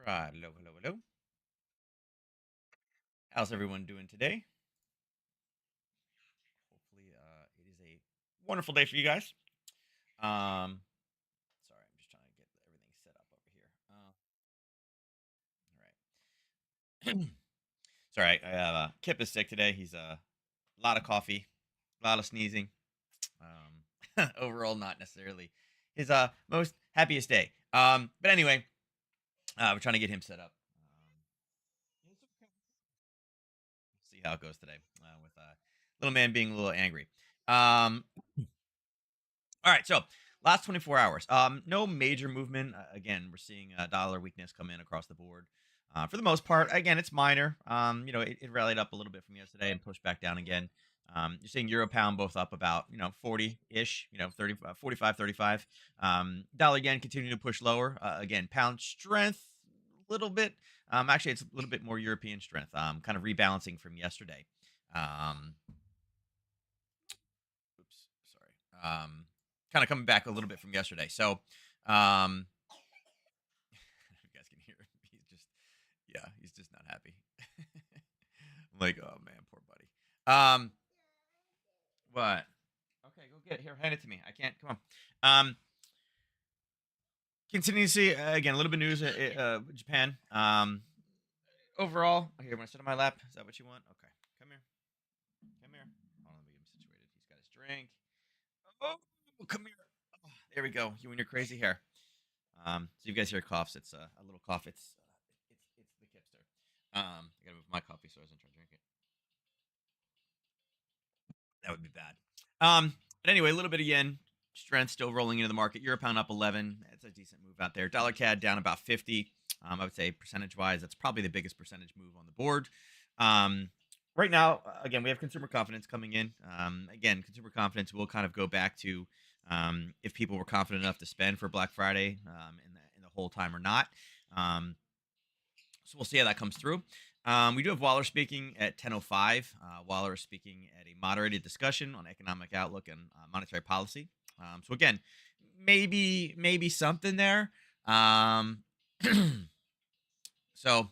Right. Hello, hello, hello. How's everyone doing today? Hopefully, it is a wonderful day for you guys. Sorry, I'm just trying to get everything set up over here. All right. Sorry, I have Kip is sick today. He's a lot of coffee, a lot of sneezing. Overall, not necessarily his most happiest day. But anyway, we're trying to get him set up. See how it goes today with little man being a little angry. Um, All right, so last 24 hours. No major movement. Again, we're seeing dollar weakness come in across the board. For the most part, again, it's minor. It rallied up a little bit from yesterday and pushed back down again. You're seeing euro pound both up about 40 ish, 30, 45, 35. Dollar yen continuing to push lower. Again, pound strength a little bit. Actually, it's a little bit more European strength. Kind of rebalancing from yesterday. Um, Oops, sorry. Kind of coming back a little bit from yesterday. So, um, you guys can hear him. He's just not happy. I'm like, oh man, poor buddy. What? Okay, go get it. Here, hand it to me. I can't. Come on. Continue to see again a little bit of news. Japan. Overall, here, want to sit on my lap? Is that what you want? Okay, come here. Come here. Hold on, let me get him situated. He's got his drink. Oh, come here. Oh, there we go. You and your crazy hair. So you guys hear coughs. It's a little cough. It's the kipster. I gotta move my coffee so I doesn't try to drink it. That would be bad. But anyway, a little bit of yen strength still rolling into the market. Euro pound up 11. It's a decent move out there. Dollar CAD down about 50. I would say percentage wise, that's probably the biggest percentage move on the board. Right now, again, we have consumer confidence coming in. Again, consumer confidence will kind of go back to if people were confident enough to spend for Black Friday in the whole time or not. Um, so we'll see how that comes through. We do have Waller speaking at 10:05. Waller is speaking at a moderated discussion on economic outlook and monetary policy. So again, maybe something there. Um, so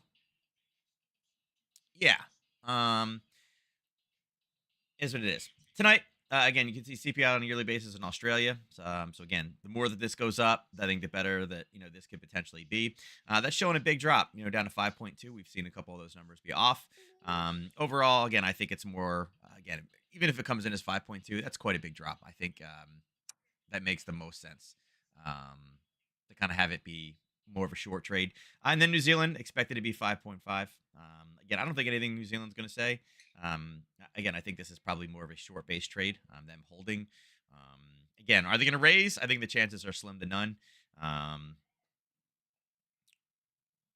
yeah, um, is what it is. Tonight, again, you can see CPI on a yearly basis in Australia. So again, the more that this goes up, I think the better that this could potentially be. That's showing a big drop, down to 5.2. We've seen a couple of those numbers be off. Overall, again, I think it's more again, even if it comes in as 5.2, that's quite a big drop. I think that makes the most sense to kind of have it be more of a short trade. And then New Zealand expected to be 5.5. Again, I don't think anything New Zealand's going to say. Again, I think this is probably more of a short base trade, them holding. Again, are they going to raise? I think the chances are slim to none. Um,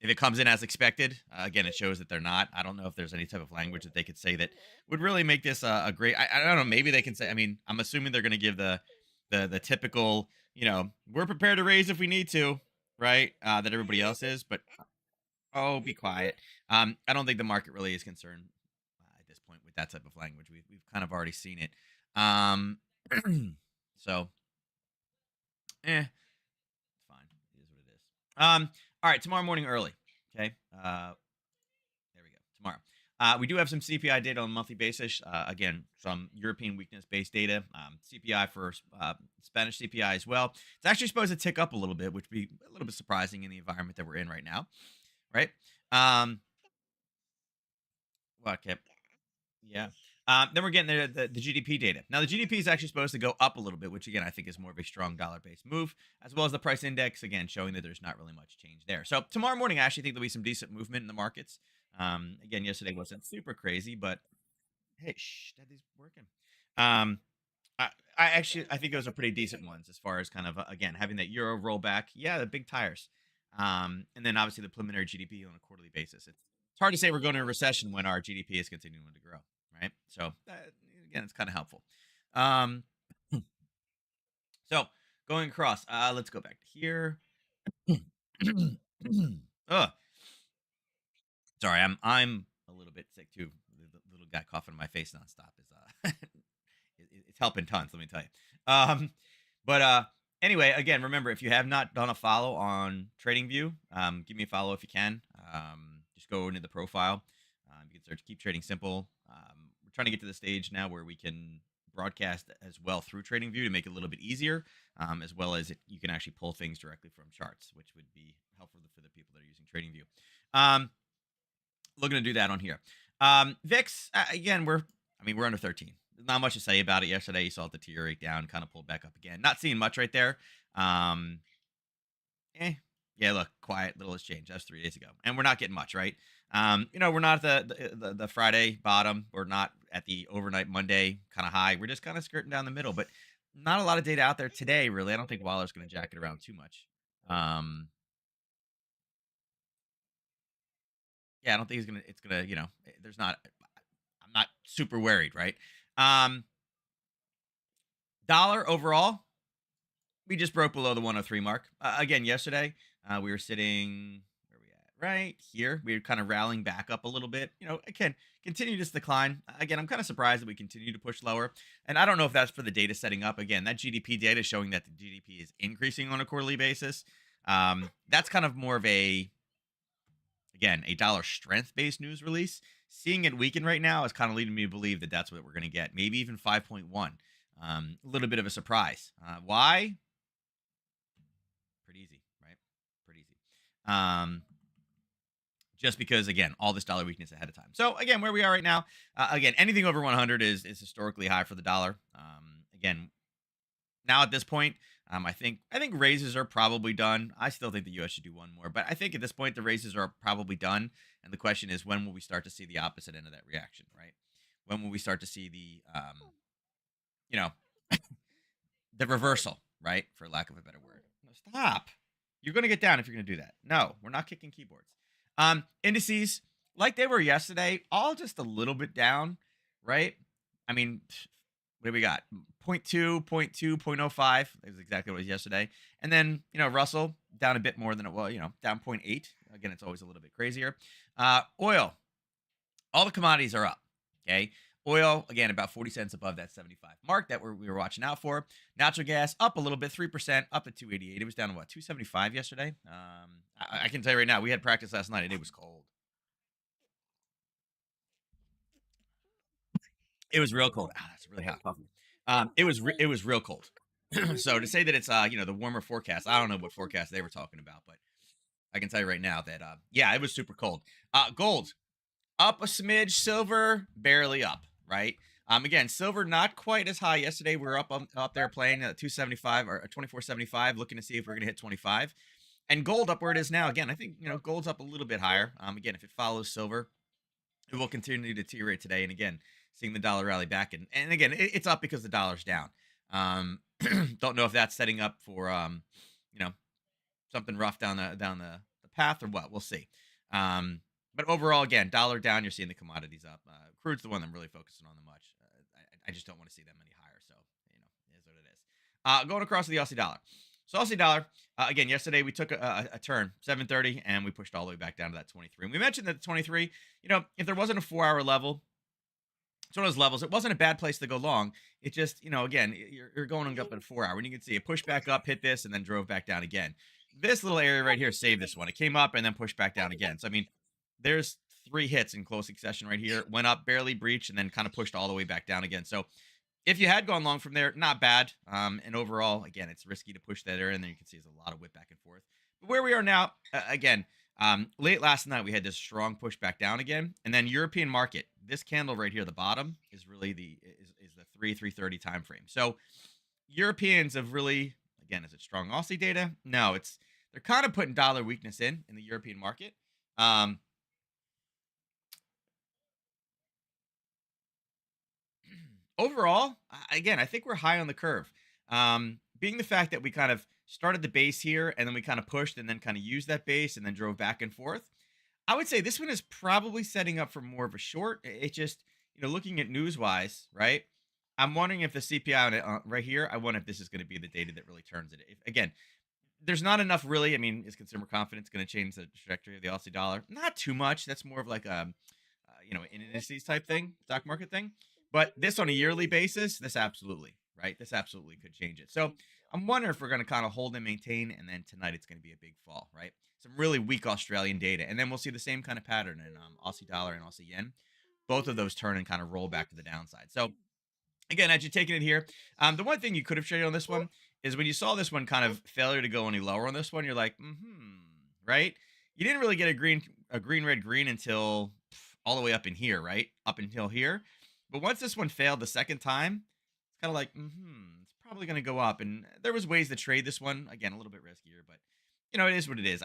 if it comes in as expected, again, it shows that they're not. I don't know if there's any type of language that they could say that would really make this a great. I don't know. Maybe they can say. I mean, I'm assuming they're going to give the typical. We're prepared to raise if we need to, right? That everybody else is, but oh, be quiet. I don't think the market really is concerned at this point with that type of language. We've kind of already seen it. Um, so, it's fine. It is what it is. All right, tomorrow morning early. Okay. There we go. Tomorrow. We do have some CPI data on a monthly basis. Again, some European weakness-based data. CPI for Spanish CPI as well. It's actually supposed to tick up a little bit, which would be a little bit surprising in the environment that we're in right now, right? What, Kip? Yeah. Then we're getting the GDP data. Now, the GDP is actually supposed to go up a little bit, which again I think is more of a strong dollar-based move, as well as the price index, again showing that there's not really much change there. So tomorrow morning, I actually think there'll be some decent movement in the markets. Again, yesterday wasn't super crazy, but hey, shh, Daddy's working. Um, I think those are pretty decent ones as far as kind of again having that euro rollback. Yeah, the big tires. And then obviously the preliminary GDP on a quarterly basis. It's hard to say we're going to a recession when our GDP is continuing to grow, right? So again, it's kind of helpful. Um, so going across, let's go back to here. Oh, sorry, I'm a little bit sick too. The little guy coughing in my face nonstop is it's helping tons. Let me tell you. But Anyway, again, remember if you have not done a follow on TradingView, give me a follow if you can. Just go into the profile. You can search "Keep Trading Simple." We're trying to get to the stage now where we can broadcast as well through TradingView to make it a little bit easier, as well as you can actually pull things directly from charts, which would be helpful for the people that are using TradingView. Looking to do that on here. VIX, again, we're under 13. There's not much to say about it. Yesterday, you saw it deteriorate down, kind of pulled back up again. Not seeing much right there. Um, eh, yeah, look, quiet, little has changed. That's 3 days ago, and we're not getting much, right? We're not at the Friday bottom. We're not at the overnight Monday kind of high. We're just kind of skirting down the middle, but not a lot of data out there today, really. I don't think Waller's going to jack it around too much. Um, yeah, I don't think he's gonna. It's gonna, there's not. I'm not super worried, right? Um, Dollar overall, we just broke below the 103 mark. Again, yesterday, we were sitting, where we at? Right here. We were kind of rallying back up a little bit. Again, continue this decline. Again, I'm kind of surprised that we continue to push lower. And I don't know if that's for the data setting up. Again, that GDP data is showing that the GDP is increasing on a quarterly basis. That's kind of more of a dollar strength based news release. Seeing it weaken right now is kind of leading me to believe that that's what we're going to get. Maybe even 5.1. A little bit of a surprise. Why? Pretty easy, right? Pretty easy. Just because, again, all this dollar weakness ahead of time. So again, where we are right now, again, anything over 100 is historically high for the dollar. Again, now at this point, I think raises are probably done. I still think the U.S. should do one more, but I think at this point the raises are probably done. And the question is, when will we start to see the opposite end of that reaction? Right? When will we start to see you know, the reversal? Right? For lack of a better word. No, stop. You're going to get down if you're going to do that. No, we're not kicking keyboards. Indices, like they were yesterday, all just a little bit down. Right? I mean, what do we got? Point 0.2, point 0.2, point 0.05 is exactly what it was yesterday. And then, Russell down a bit more than it was, down point 0.8. Again, it's always a little bit crazier. Oil, all the commodities are up. Okay. Oil, again, about 40 cents above that 75 mark that we were watching out for. Natural gas up a little bit, 3%, up to 288. It was down to what, 275 yesterday? I can tell you right now, we had practice last night and it was cold. It was real cold. Ah, that's really hot coffee. It was real cold. So to say that it's the warmer forecast, I don't know what forecast they were talking about, but I can tell you right now that yeah, it was super cold. Gold up a smidge, silver barely up, right? Again, silver not quite as high yesterday. We were up there playing 275 or 2475, looking to see if we're gonna hit 25. And gold up where it is now. Again, I think gold's up a little bit higher. Again, if it follows silver, it will continue to deteriorate today. And again, seeing the dollar rally back, and again, it's up because the dollar's down. Don't know if that's setting up for you know something rough down the path or what. We'll see. But overall, again, dollar down. You're seeing the commodities up. Crude's the one I'm really focusing on the much. I just don't want to see them any higher. So it is what it is. Going across to the Aussie dollar. So Aussie dollar, again, yesterday we took a turn, 7:30, and we pushed all the way back down to that 23. And we mentioned that the 23, if there wasn't a 4 hour level, it's one of those levels. It wasn't a bad place to go long. It just, again, you're going up at a 4 hour, and you can see it pushed back up, hit this, and then drove back down again. This little area right here saved this one. It came up and then pushed back down again. So I mean, there's three hits in close succession right here. Went up, barely breached, and then kind of pushed all the way back down again. So if you had gone long from there, not bad. And overall, again, it's risky to push that area, and then you can see there's a lot of whip back and forth. But where we are now, again, late last night we had this strong push back down again, and then European market. This candle right here, the bottom, is really the 330 time frame. So Europeans have really, again, is it strong Aussie data? No, they're kind of putting dollar weakness in the European market. Um, Overall, again, I think we're high on the curve. Being the fact that we kind of started the base here and then we kind of pushed and then kind of used that base and then drove back and forth. I would say this one is probably setting up for more of a short. It just, looking at news wise, right? I'm wondering if the CPI on it, right here, I wonder if this is going to be the data that really turns it. Again, there's not enough really. I mean, is consumer confidence going to change the trajectory of the Aussie dollar? Not too much. That's more of like an indices type thing, stock market thing. But this on a yearly basis, this absolutely, right? This absolutely could change it. So I'm wondering if we're going to kind of hold and maintain, and then tonight it's going to be a big fall, right? Some really weak Australian data, and then we'll see the same kind of pattern in Aussie dollar and Aussie yen. Both of those turn and kind of roll back to the downside. So again, as you're taking it here, the one thing you could have traded on this one is when you saw this one kind of failure to go any lower on this one, you're like, right? You didn't really get a green, red, green until all the way up in here, right? Up until here. But once this one failed the second time, it's kind of like, it's probably going to go up. And there was ways to trade this one. Again, a little bit riskier, but it is what it is.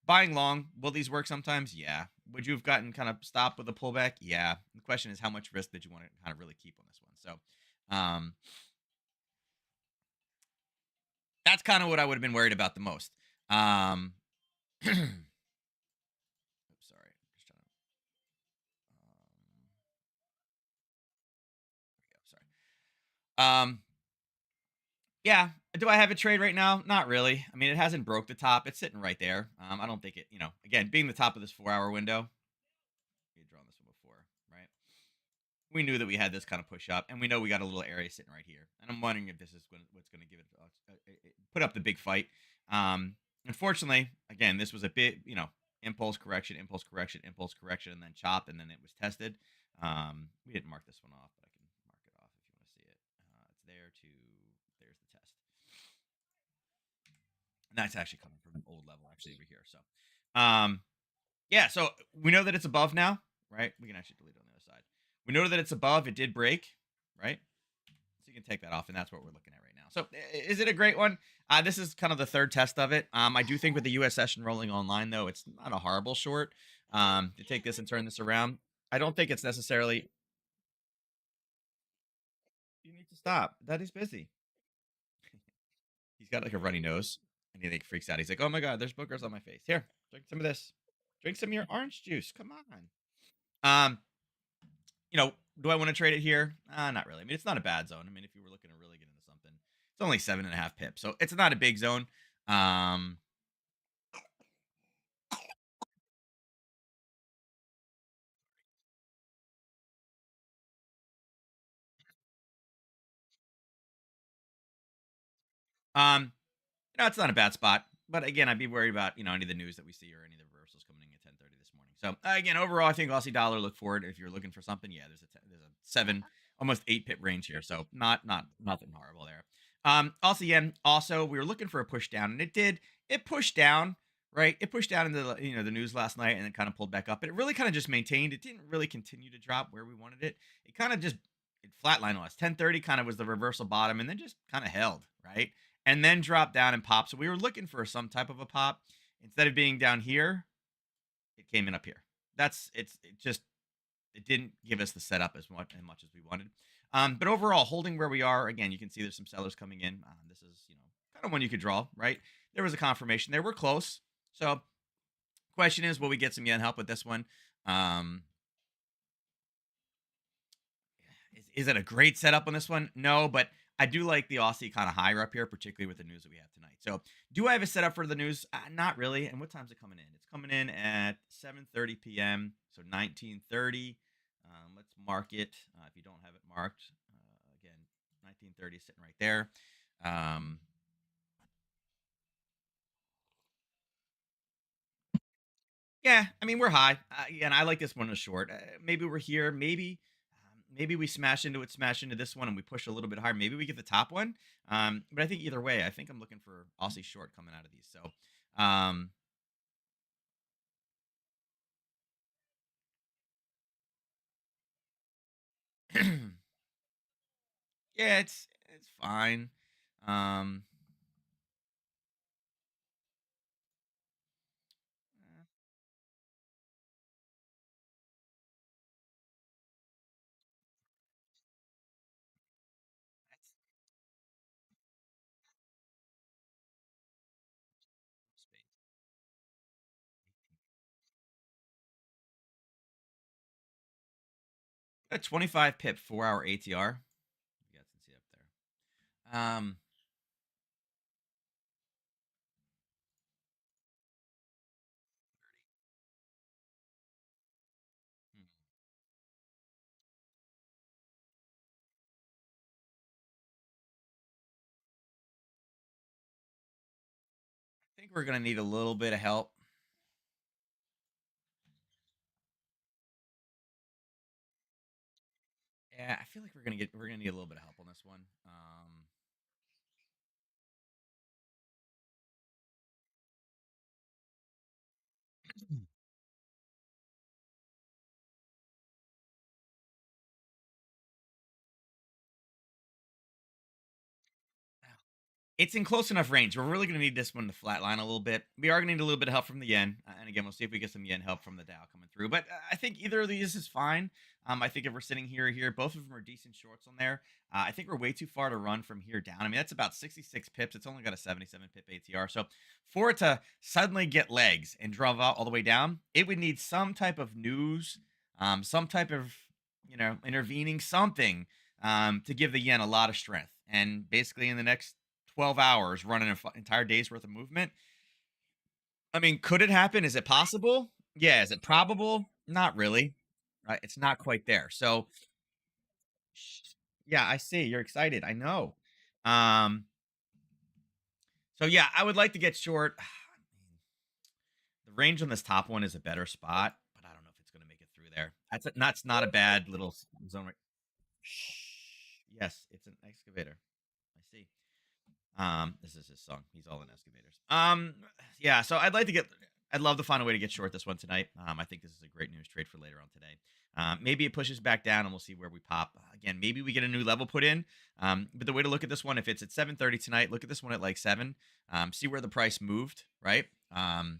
Buying long, will these work sometimes? Yeah. Would you have gotten kind of stopped with a pullback? Yeah. The question is, how much risk did you want to kind of really keep on this one? So, that's kind of what I would have been worried about the most. Oops, sorry. Just trying to, there we go. Sorry. Yeah. Do I have a trade right now? Not really. I mean, it hasn't broke the top. It's sitting right there. I don't think it, again, being the top of this 4 hour window, we had drawn this one before, right? We knew that we had this kind of push up, and we know we got a little area sitting right here. And I'm wondering if this is what's going to give it, put up the big fight. Unfortunately, again, this was a bit, impulse correction, impulse correction, impulse correction, and then chopped, and then it was tested. We didn't mark this one off, but I can mark it off if you want to see it. It's there to, there's the test. And that's actually coming from an old level, actually, over here. So, yeah, so we know that it's above now, right? We can actually delete it on the other side. We know that it's above. It did break, right? So you can take that off, and that's what we're looking at right now. So is it a great one? This is kind of the third test of it. I do think with the U.S. session rolling online, though, it's not a horrible short to take this and turn this around. I don't think it's necessarily. You need to stop. Daddy's busy. He's got like a runny nose, and he like freaks out. He's like, "Oh my god, there's boogers on my face. Here, drink some of this. Drink some of your orange juice. Come on." Um, do I want to trade it here? Not really. I mean, it's not a bad zone. I mean, if you were looking to really get into something, it's only 7.5 pips, so it's not a big zone. Um, um, it's not a bad spot. But again, I'd be worried about any of the news that we see or any of the reversals coming in at 10:30 this morning. So again, overall, I think Aussie dollar look forward. If you're looking for something, yeah, there's a 7, almost 8 pip range here. So not nothing horrible there. Also, yen. Also, we were looking for a push down, and it did. It pushed down, right? It pushed down into the news last night, and then kind of pulled back up. But it really kind of just maintained. It didn't really continue to drop where we wanted it. It kind of just it flatlined on us. 10:30 kind of was the reversal bottom, and then just kind of held, right? And then dropped down and popped. So we were looking for some type of a pop. Instead of being down here, it came in up here. It didn't give us the setup as much as we wanted. But overall, holding where we are, again, you can see there's some sellers coming in. This is kind of one you could draw, right? There was a confirmation there. We're close. So question is, will we get some yen help with this one? Is it a great setup on this one? No, but I do like the Aussie kind of higher up here, particularly with the news that we have tonight. So, do I have a setup for the news? Not really. And what time's it coming in? It's coming in at 7:30 p.m. So 19:30. Let's mark it. If you don't have it marked, again, 19:30 is sitting right there. Um, Yeah, I mean we're high, and I like this one was short. Maybe we're here. Maybe we smash into this one, and we push a little bit higher. Maybe we get the top one. But I think either way, I think I'm looking for Aussie short coming out of these. So, um, yeah, it's fine. Um, eh, that's space. 25 pip 4 hour ATR. You guys can see up there. Hmm. think we're gonna need a little bit of help. Yeah, I feel like we're gonna need a little bit of help on this one. It's in close enough range. We're really going to need this one to flatline a little bit. We are going to need a little bit of help from the yen, and again, we'll see if we get some yen help from the Dow coming through. But I think either of these is fine. I think if we're sitting here, both of them are decent shorts on there. I think we're way too far to run from here down. I mean, that's about 66 pips. It's only got a 77 pip ATR. So for it to suddenly get legs and drop out all the way down, it would need some type of news, some type of intervening something to give the yen a lot of strength. And basically, in the next 12 hours running an entire day's worth of movement. I mean, could it happen? Is it possible? Yeah. Is it probable? Not really. Right? It's not quite there. So, yeah, I see. You're excited. I know. Um, so yeah, I would like to get short. The range on this top one is a better spot, but I don't know if it's going to make it through there. That's not a bad little zone. Right? Yes, it's an excavator. I see. This is his song. He's all in excavators. Yeah. So I'd love to find a way to get short this one tonight. I think this is a great news trade for later on today. Maybe it pushes back down and we'll see where we pop again. Maybe we get a new level put in. But the way to look at this one, if it's at 7:30 tonight, look at this one at like 7. See where the price moved, right? And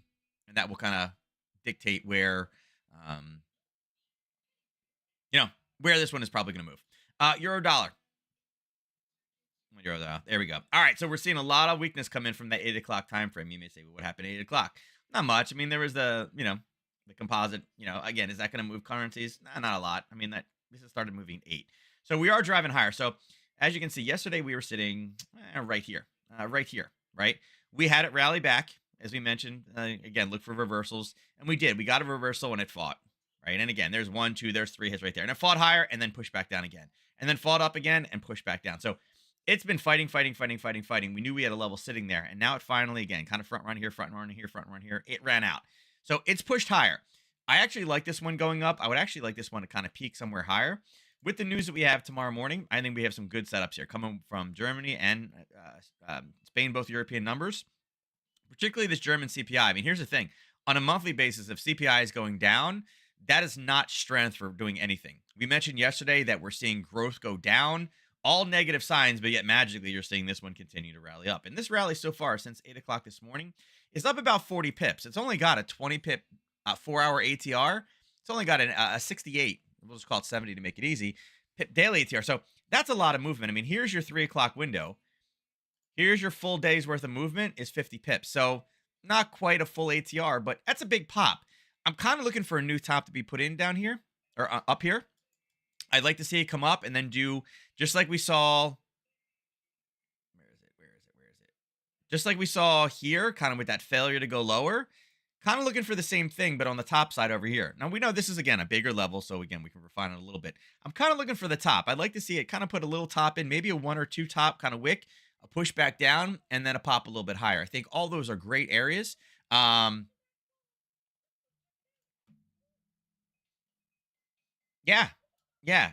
that will kind of dictate um, you know, where this one is probably going to move. Euro dollar. There we go. All right, so we're seeing a lot of weakness come in from that 8 o'clock time frame. You may say, well, what happened at 8 o'clock? Not much. I mean, there was the composite. Again, is that going to move currencies? Nah, not a lot. I mean, that this has started moving 8. So we are driving higher. So as you can see, yesterday we were sitting right here, right? We had it rally back, as we mentioned. Again, look for reversals, and we did. We got a reversal and it fought, right? And again, there's 1, 2, there's 3 hits right there, and it fought higher and then pushed back down again, and then fought up again and pushed back down. So it's been fighting. We knew we had a level sitting there, and now it finally, again, kind of front run here, front run here, front run here. It ran out. So it's pushed higher. I actually like this one going up. I would actually like this one to kind of peak somewhere higher. With the news that we have tomorrow morning, I think we have some good setups here coming from Germany and Spain, both European numbers, particularly this German CPI. I mean, here's the thing. On a monthly basis, if CPI is going down, that is not strength for doing anything. We mentioned yesterday that we're seeing growth go down, all negative signs, but yet magically you're seeing this one continue to rally up. And this rally so far since 8 o'clock this morning is up about 40 pips. It's only got a 20 pip 4-hour ATR. It's only got a 68. We'll just call it 70 to make it easy. Pip daily ATR. So that's a lot of movement. I mean, here's your 3 o'clock window. Here's your full day's worth of movement is 50 pips. So not quite a full ATR, but that's a big pop. I'm kind of looking for a new top to be put in down here or up here. I'd like to see it come up and then do just like we saw. Where is it? Just like we saw here, kind of with that failure to go lower. Kind of looking for the same thing, but on the top side over here. Now, we know this is, again, a bigger level, so again, we can refine it a little bit. I'm kind of looking for the top. I'd like to see it kind of put a little top in, maybe a 1 or 2 top kind of wick, a push back down, and then a pop a little bit higher. I think all those are great areas. Yeah, yeah.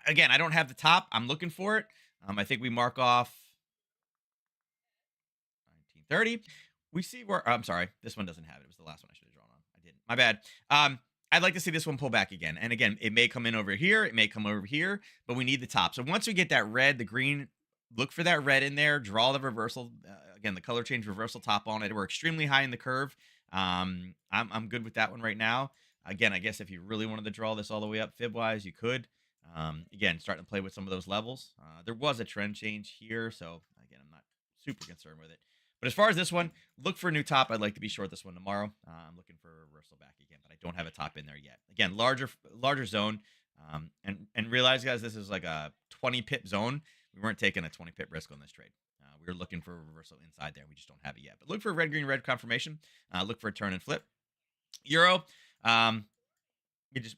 Again, I don't have the top. I'm looking for it. I think we mark off 1930. We see where I'm sorry, this one doesn't have it. It was the last one I should have drawn on. I didn't. My bad. I'd like to see this one pull back again. And again, it may come in over here, it may come over here, but we need the top. So once we get that red, the green, look for that red in there, draw the reversal. Again, the color change reversal top on it. We're extremely high in the curve. I'm good with that one right now. Again, I guess if you really wanted to draw this all the way up fib wise, you could. Again, starting to play with some of those levels. There was a trend change here, so again, I'm not super concerned with it. But as far as this one, look for a new top. I'd like to be short this one tomorrow. I'm looking for a reversal back again, but I don't have a top in there yet. Again, larger zone. And realize, guys, this is like a 20 pip zone. We weren't taking a 20 pip risk on this trade. We were looking for a reversal inside there. We just don't have it yet. But look for a red, green, red confirmation. Look for a turn and flip. Euro.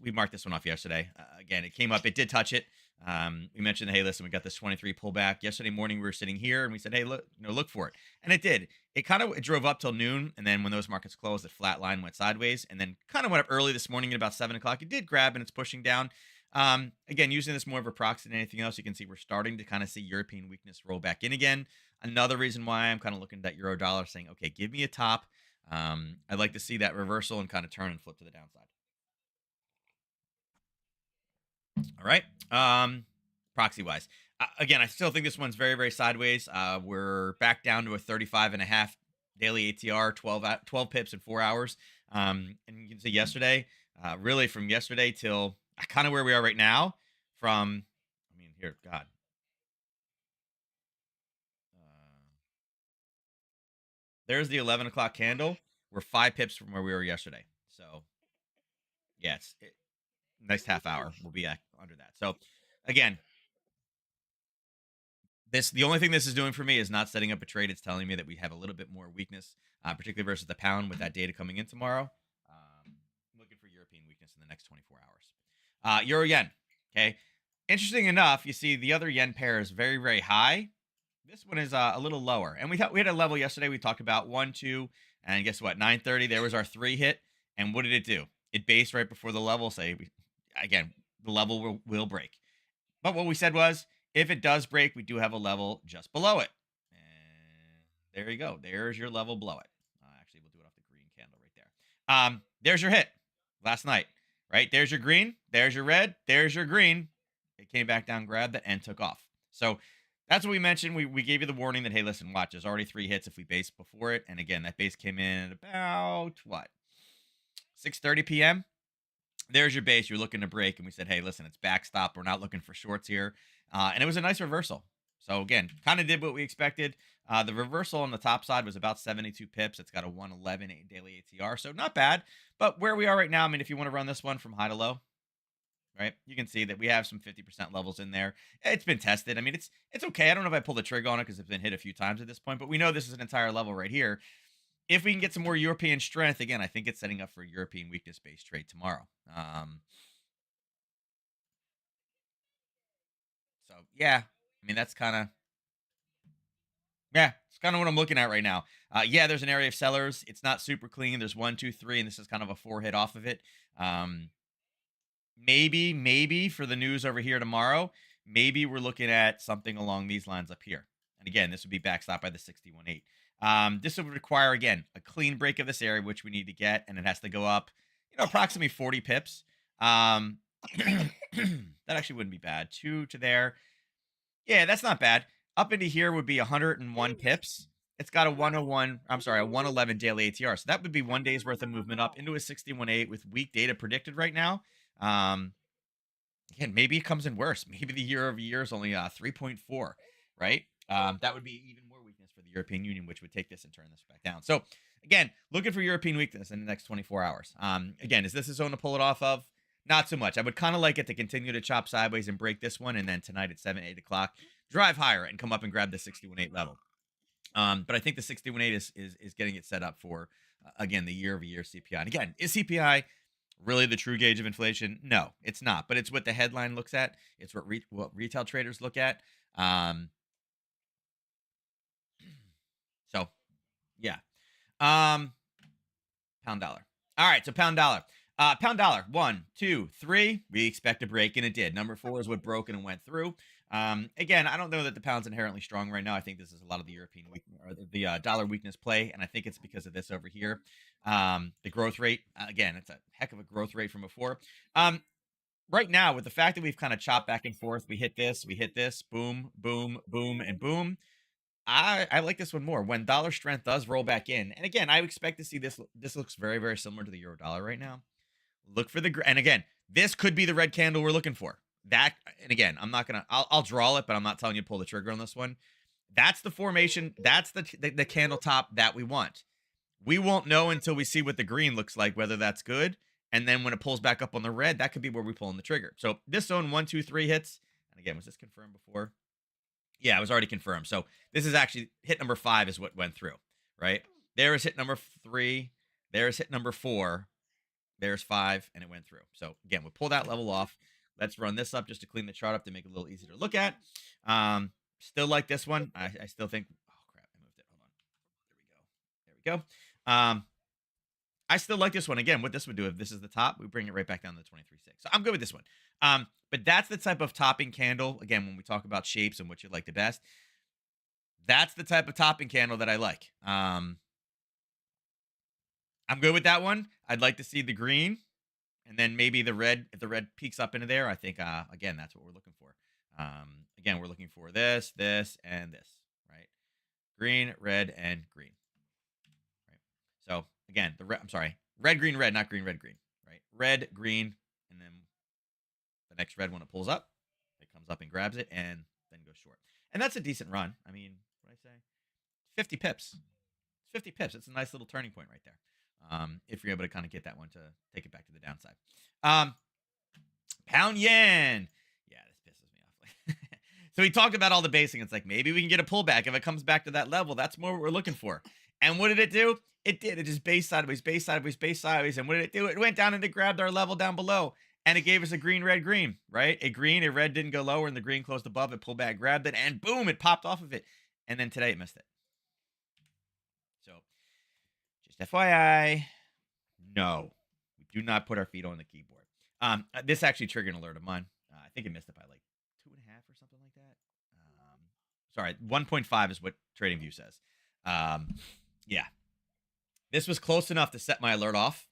We marked this one off yesterday. Again, it came up. It did touch it. We mentioned, hey, listen, we got this 23 pullback yesterday morning. We were sitting here and we said, hey, look, look for it, and it did. It drove up till noon, and then when those markets closed, it flatline went sideways, and then kind of went up early this morning at about 7 o'clock. It did grab and it's pushing down. Again, using this more of a proxy than anything else, you can see we're starting to kind of see European weakness roll back in again. Another reason why I'm kind of looking at that euro dollar, saying, okay, give me a top. I'd like to see that reversal and kind of turn and flip to the downside. All right. Proxy wise, again, I still think this one's very, very sideways. We're back down to a 35 and a half daily ATR, 12 pips in 4 hours. And you can see yesterday, really from yesterday till kind of where we are right now. From, I mean, here, God, there's the 11 o'clock candle. We're 5 pips from where we were yesterday. So, yeah, next half hour we'll be under that. So, again, the only thing this is doing for me is not setting up a trade. It's telling me that we have a little bit more weakness, particularly versus the pound with that data coming in tomorrow. Looking for European weakness in the next 24 hours. Euro yen. Okay. Interesting enough, you see the other yen pair is very, very high. This one is a little lower, and we had a level yesterday. We talked about 1, 2, and guess what? 9:30. There was our 3 hit, and what did it do? It based right before the level. Again, the level will break. But what we said was, if it does break, we do have a level just below it. And there you go. There's your level below it. Actually, we'll do it off the green candle right there. There's your hit last night, right? There's your green. There's your red. There's your green. It came back down, grabbed it, and took off. So that's what we mentioned. We gave you the warning that, hey, listen, watch. There's already 3 hits if we base before it. And again, that base came in at about, what, 6:30 p.m.? There's your base. You're looking to break. And we said, hey, listen, it's backstop. We're not looking for shorts here. And it was a nice reversal. So again, kind of did what we expected. The reversal on the top side was about 72 pips. It's got a 111 daily ATR. So not bad. But where we are right now, I mean, if you want to run this one from high to low, right, you can see that we have some 50% levels in there. It's been tested. I mean, it's okay. I don't know if I pulled the trigger on it because it's been hit a few times at this point. But we know this is an entire level right here. If we can get some more European strength, again, I think it's setting up for a European weakness-based trade tomorrow. So yeah, I mean that's kind of it's kind of what I'm looking at right now. Yeah, there's an area of sellers. It's not super clean. There's 1, 2, 3, and this is kind of a 4 hit off of it. Um, maybe for the news over here tomorrow, maybe we're looking at something along these lines up here. And again, this would be backstopped by the 61.8. This would require, again, a clean break of this area, which we need to get, and it has to go up, approximately 40 pips. That actually wouldn't be bad. 2 to there. Yeah, that's not bad. Up into here would be 101 pips. It's got a 101, I'm sorry, a 111 daily ATR. So that would be 1 day's worth of movement up into a 61.8 with weak data predicted right now. Again, maybe it comes in worse. Maybe the year over year is only 3.4, right? That would be even more weakness for the European Union, which would take this and turn this back down. So again, looking for European weakness in the next 24 hours. Again, is this a zone to pull it off of? Not so much. I would kind of like it to continue to chop sideways and break this one, and then tonight at 7, 8 o'clock, drive higher and come up and grab the 61.8 level. But I think the 61.8 is getting it set up for, again, the year-over-year CPI. And again, is CPI really the true gauge of inflation? No, it's not. But it's what the headline looks at. It's what retail traders look at. So, yeah. Pound dollar. All right, so pound dollar. Pound dollar, 1, 2, 3. We expect a break, and it did. Number 4 is what broke and went through. Again, I don't know that the pound's inherently strong right now. I think this is a lot of the European or the dollar weakness play, and I think it's because of this over here. The growth rate, again, it's a heck of a growth rate from before. Right now, with the fact that we've kind of chopped back and forth, we hit this, boom, boom, boom, and boom. I like this one more. When dollar strength does roll back in, and again, I expect to see this. This looks very, very similar to the euro dollar right now. Look for and again, this could be the red candle we're looking for. That, and again, I'm not gonna. I'll draw it, but I'm not telling you to pull the trigger on this one. That's the formation. That's the candle top that we want. We won't know until we see what the green looks like, whether that's good. And then when it pulls back up on the red, that could be where we pull in the trigger. So this zone 1, 2, 3 hits. And again, was this confirmed before? Yeah, it was already confirmed. So this is actually hit number 5 is what went through, right? There is hit number 3. There's hit number 4. There's 5, and it went through. So again, we pull that level off. Let's run this up just to clean the chart up to make it a little easier to look at. Still like this one. I still think, oh crap, I moved it. Hold on. There we go. There we go. I still like this one. Again, what this would do, if this is the top, we bring it right back down to 23.6. So I'm good with this one. But that's the type of topping candle. Again, when we talk about shapes and what you like the best, that's the type of topping candle that I like. I'm good with that one. I'd like to see the green and then maybe the red. If the red peaks up into there, I think, again, that's what we're looking for. Again, we're looking for this, this, and this, right? Green, red, and green. Right. So again, I'm sorry, red, green, red, not green, red, green, right? Red, green, and then the next red one, it pulls up, it comes up and grabs it, and then goes short. And that's a decent run. I mean, what did I say? 50 pips. 50 pips. It's a nice little turning point right there. If you're able to kind of get that one to take it back to the downside. Pound yen. Yeah, this pisses me off. So we talked about all the basing. It's like maybe we can get a pullback if it comes back to that level. That's more what we're looking for. And what did it do? It did. It just base sideways, base sideways, base sideways. And what did it do? It went down and it grabbed our level down below. And it gave us a green, red, green, right? A green, a red didn't go lower, and the green closed above it, pulled back, grabbed it, and boom, it popped off of it. And then today it missed it. So just FYI, no, we do not put our feet on the keyboard. This actually triggered an alert of mine. I think it missed it by like 2.5 or something like that. Sorry, 1.5 is what TradingView says. Yeah, this was close enough to set my alert off.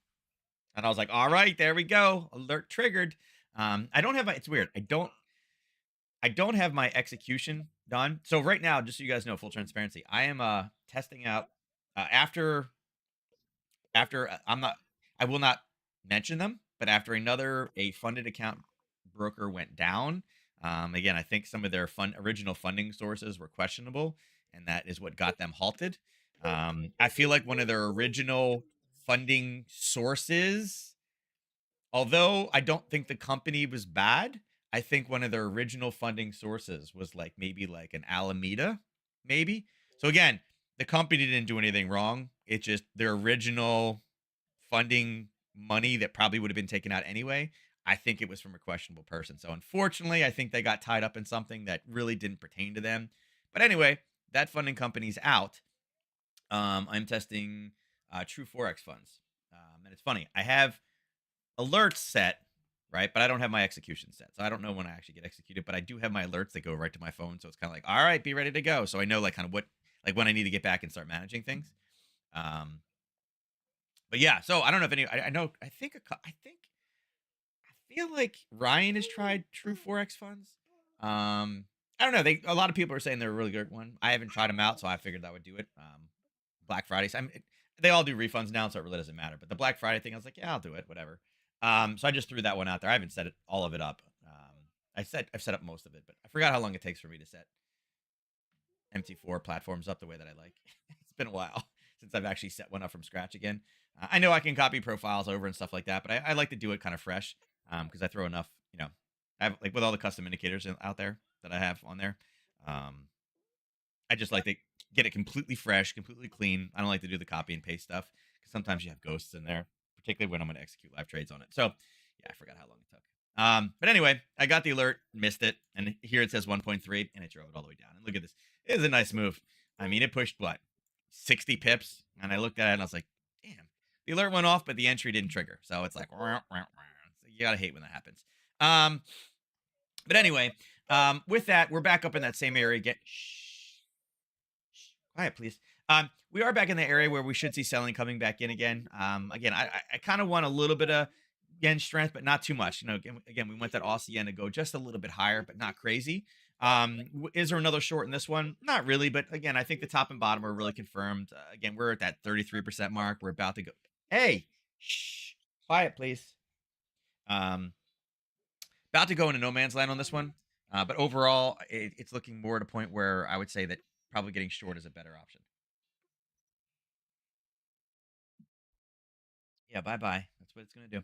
And I was like, all right, there we go. Alert triggered. I don't have it's weird. I don't have my execution done. So right now, just so you guys know, full transparency, I am testing out after I will not mention them, but after a funded account broker went down, again, I think some of their original funding sources were questionable, and that is what got them halted. I feel like one of their original funding sources, although I don't think the company was bad, I think one of their original funding sources was like maybe like an Alameda, maybe. So again, the company didn't do anything wrong. It's just their original funding money that probably would have been taken out anyway. I think it was from a questionable person. So unfortunately, I think they got tied up in something that really didn't pertain to them. But anyway, that funding company's out. I'm testing true forex funds. And it's funny, I have alerts set, right? But I don't have my execution set. So I don't know when I actually get executed, but I do have my alerts that go right to my phone. So it's kind of like, all right, be ready to go. So I know like kind of like when I need to get back and start managing things. But yeah, so I don't know if I know, I feel like Ryan has tried true forex funds. I don't know. A lot of people are saying they're a really good one. I haven't tried them out, so I figured I would do it. Black Friday. So they all do refunds now, so it really doesn't matter. But the Black Friday thing, I was like, yeah, I'll do it, whatever. So I just threw that one out there. I haven't set all of it up. I've set up most of it, but I forgot how long it takes for me to set MT4 platforms up the way that I like. It's been a while since I've actually set one up from scratch again. I know I can copy profiles over and stuff like that, but I like to do it kind of fresh because I throw enough, I have like with all the custom indicators out there that I have on there. I just like to get it completely fresh, completely clean. I don't like to do the copy and paste stuff because sometimes you have ghosts in there, particularly when I'm going to execute live trades on it. So yeah, I forgot how long it took. But anyway, I got the alert, missed it, and here it says 1.3, and it drove it all the way down. And look at this. It is a nice move. I mean, it pushed what, 60 pips, and I looked at it and I was like, damn. The alert went off, but the entry didn't trigger. So it's like, you gotta hate when that happens. But anyway, with that, we're back up in that same area again. Shh, quiet, please. We are back in the area where we should see selling coming back in again. Again, I kind of want a little bit of yen strength, but not too much. Again, we want that Aussie yen to go just a little bit higher, but not crazy. Is there another short in this one? Not really, but again, I think the top and bottom are really confirmed. Again, we're at that 33% mark. We're about to go. Hey, shh, quiet, please. About to go into no man's land on this one. But overall, it's looking more at a point where I would say that probably getting short is a better option. Yeah, bye-bye. That's what it's going to do.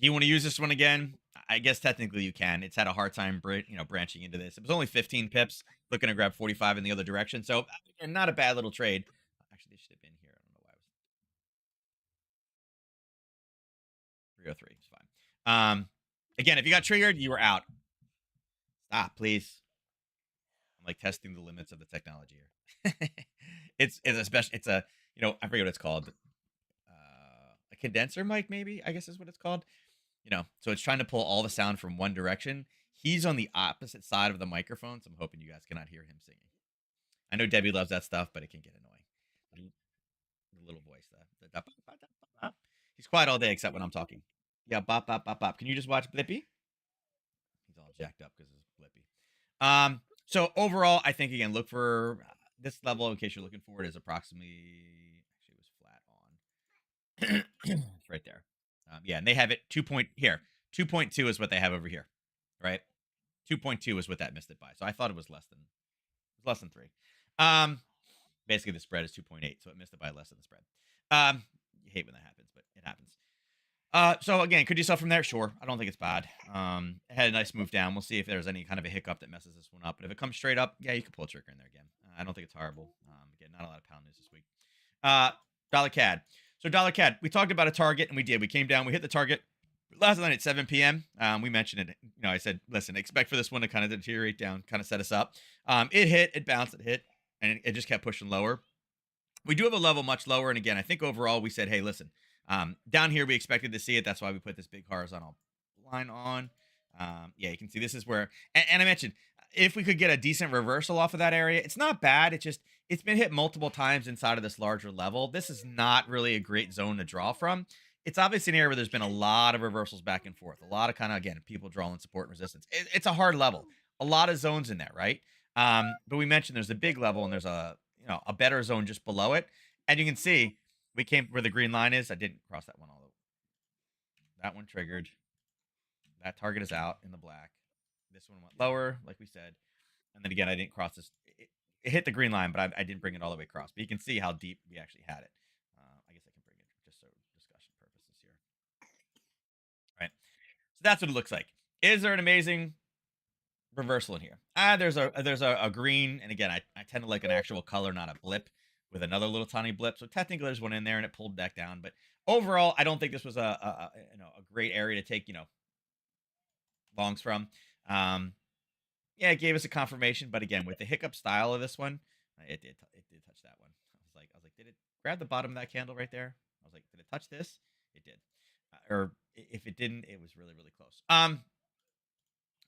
Do you want to use this one again? I guess technically you can. It's had a hard time branching into this. It was only 15 pips, looking to grab 45 in the other direction. So, again, not a bad little trade. Actually, they should have been here. I don't know why it was 303. It's fine. Again, if you got triggered, you were out. Stop, please. I'm like testing the limits of the technology here. It's a special. It's a I forget what it's called. A condenser mic, maybe I guess is what it's called. So it's trying to pull all the sound from one direction. He's on the opposite side of the microphone, so I'm hoping you guys cannot hear him singing. I know Debbie loves that stuff, but it can get annoying. The little voice, he's quiet all day except when I'm talking. Yeah, bop bop bop bop. Can you just watch Blippy? He's all jacked up because it's Blippy. So overall, I think again, look for this level in case you're looking for it is approximately actually it was flat on it's right there. Yeah, and they have it 2 point here. 2.2 is what they have over here, right? 2.2 is what that missed it by. So I thought it was less than 3. Um, Basically the spread is 2.8, so it missed it by less than the spread. You hate when that happens, but it happens. So again, could you sell from there? Sure. I don't think it's bad. It had a nice move down. We'll see if there's any kind of a hiccup that messes this one up. But if it comes straight up, yeah, you can pull a trigger in there again. I don't think it's horrible. Again, not a lot of pound news this week. Dollar CAD. So dollar CAD, we talked about a target, and we did. We came down, we hit the target last night at 7 p.m. We mentioned it. I said, listen, expect for this one to kind of deteriorate down, kind of set us up. It hit, it bounced, it hit, and it just kept pushing lower. We do have a level much lower, and again, I think overall we said, hey, listen, down here we expected to see it. That's why we put this big horizontal line on. Yeah, you can see this is where, and I mentioned if we could get a decent reversal off of that area, it's not bad. It's been hit multiple times inside of this larger level. This is not really a great zone to draw from. It's obviously an area where there's been a lot of reversals back and forth. A lot of kind of again people drawing support and resistance. It's a hard level. A lot of zones in there, right? But we mentioned there's a big level and there's a better zone just below it, and you can see we came where the green line is. I didn't cross that one all the way. That one triggered. That target is out in the black. This one went lower, like we said. And then again, I didn't cross this. It hit the green line, but I didn't bring it all the way across. But you can see how deep we actually had it. I guess I can bring it just so discussion purposes here. All right. So that's what it looks like. Is there an amazing reversal in here? There's a green, and again, I tend to like an actual color, not a blip with another little tiny blip. So technically, there's one in there, and it pulled back down. But overall, I don't think this was a great area to take longs from. Um, yeah, it gave us a confirmation, but again, with the hiccup style of this one, it did touch that one. I was like, did it grab the bottom of that candle right there? I was like, did it touch this? It did. Or if it didn't, it was really really close.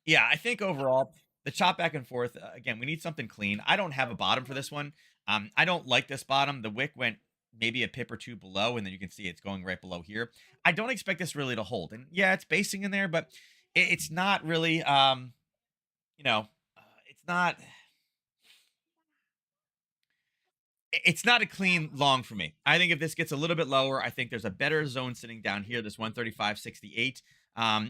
Yeah, I think overall the chop back and forth again, we need something clean. I don't have a bottom for this one. I don't like this bottom. The wick went maybe a pip or two below, and then you can see it's going right below here. I don't expect this really to hold, and yeah, it's basing in there, but it's not really. You know, it's not. It's not a clean long for me. I think if this gets a little bit lower, I think there's a better zone sitting down here, this 135.68.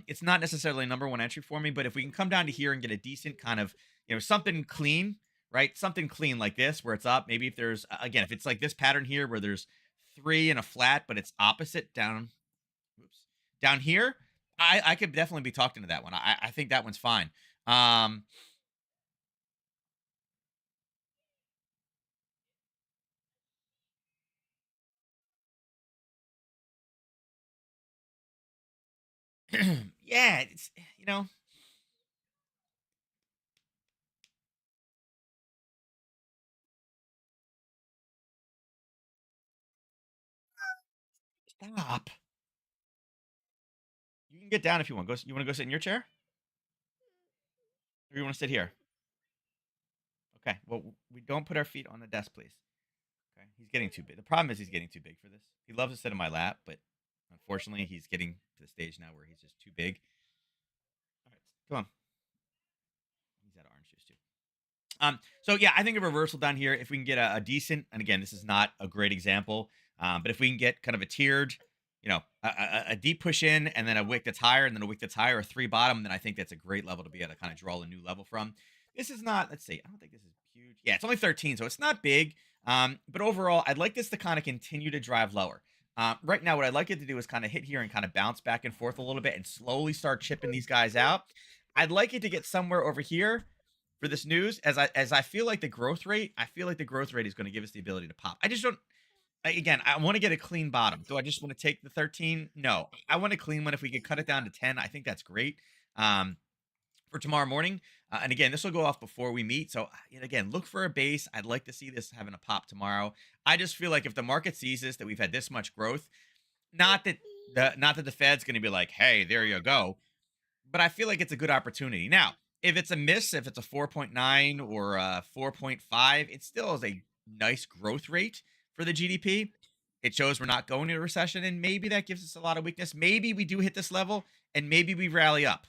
It's not necessarily a number one entry for me, but if we can come down to here and get a decent kind of, something clean, right? Something clean like this where it's up. Maybe if there's, again, if it's like this pattern here where there's 3 and a flat, but it's opposite down, oops, down here, I could definitely be talked into that one. I think that one's fine. Um, yeah, stop. You can get down if you want. You want to go sit in your chair, or you want to sit here? Okay. Well, we don't put our feet on the desk, please. Okay. He's getting too big. The problem is he's getting too big for this. He loves to sit in my lap, but unfortunately, he's getting to the stage now where he's just too big. All right, come on. He's out of orange juice too. So yeah, I think a reversal down here, if we can get a decent, and again, this is not a great example, but if we can get kind of a tiered, a deep push in, and then a wick that's higher, and then a wick that's higher, a 3 bottom, then I think that's a great level to be able to kind of draw a new level from. This is not, let's see, I don't think this is huge. Yeah, it's only 13, so it's not big. But overall, I'd like this to kind of continue to drive lower. Right now, what I'd like it to do is kind of hit here and kind of bounce back and forth a little bit and slowly start chipping these guys out. I'd like it to get somewhere over here for this news, as I feel like the growth rate. I feel like the growth rate is going to give us the ability to pop. I just don't. Again, I want to get a clean bottom. Do I just want to take the 13? No, I want a clean one. If we could cut it down to 10, I think that's great. Um, for tomorrow morning. And again, this will go off before we meet. So, and again, look for a base. I'd like to see this having a pop tomorrow. I just feel like if the market sees this, that we've had this much growth, not that the Fed's going to be like, hey, there you go, but I feel like it's a good opportunity. Now, if it's a miss, if it's a 4.9 or a 4.5, it still is a nice growth rate for the GDP. It shows we're not going into a recession, and maybe that gives us a lot of weakness. Maybe we do hit this level, and maybe we rally up,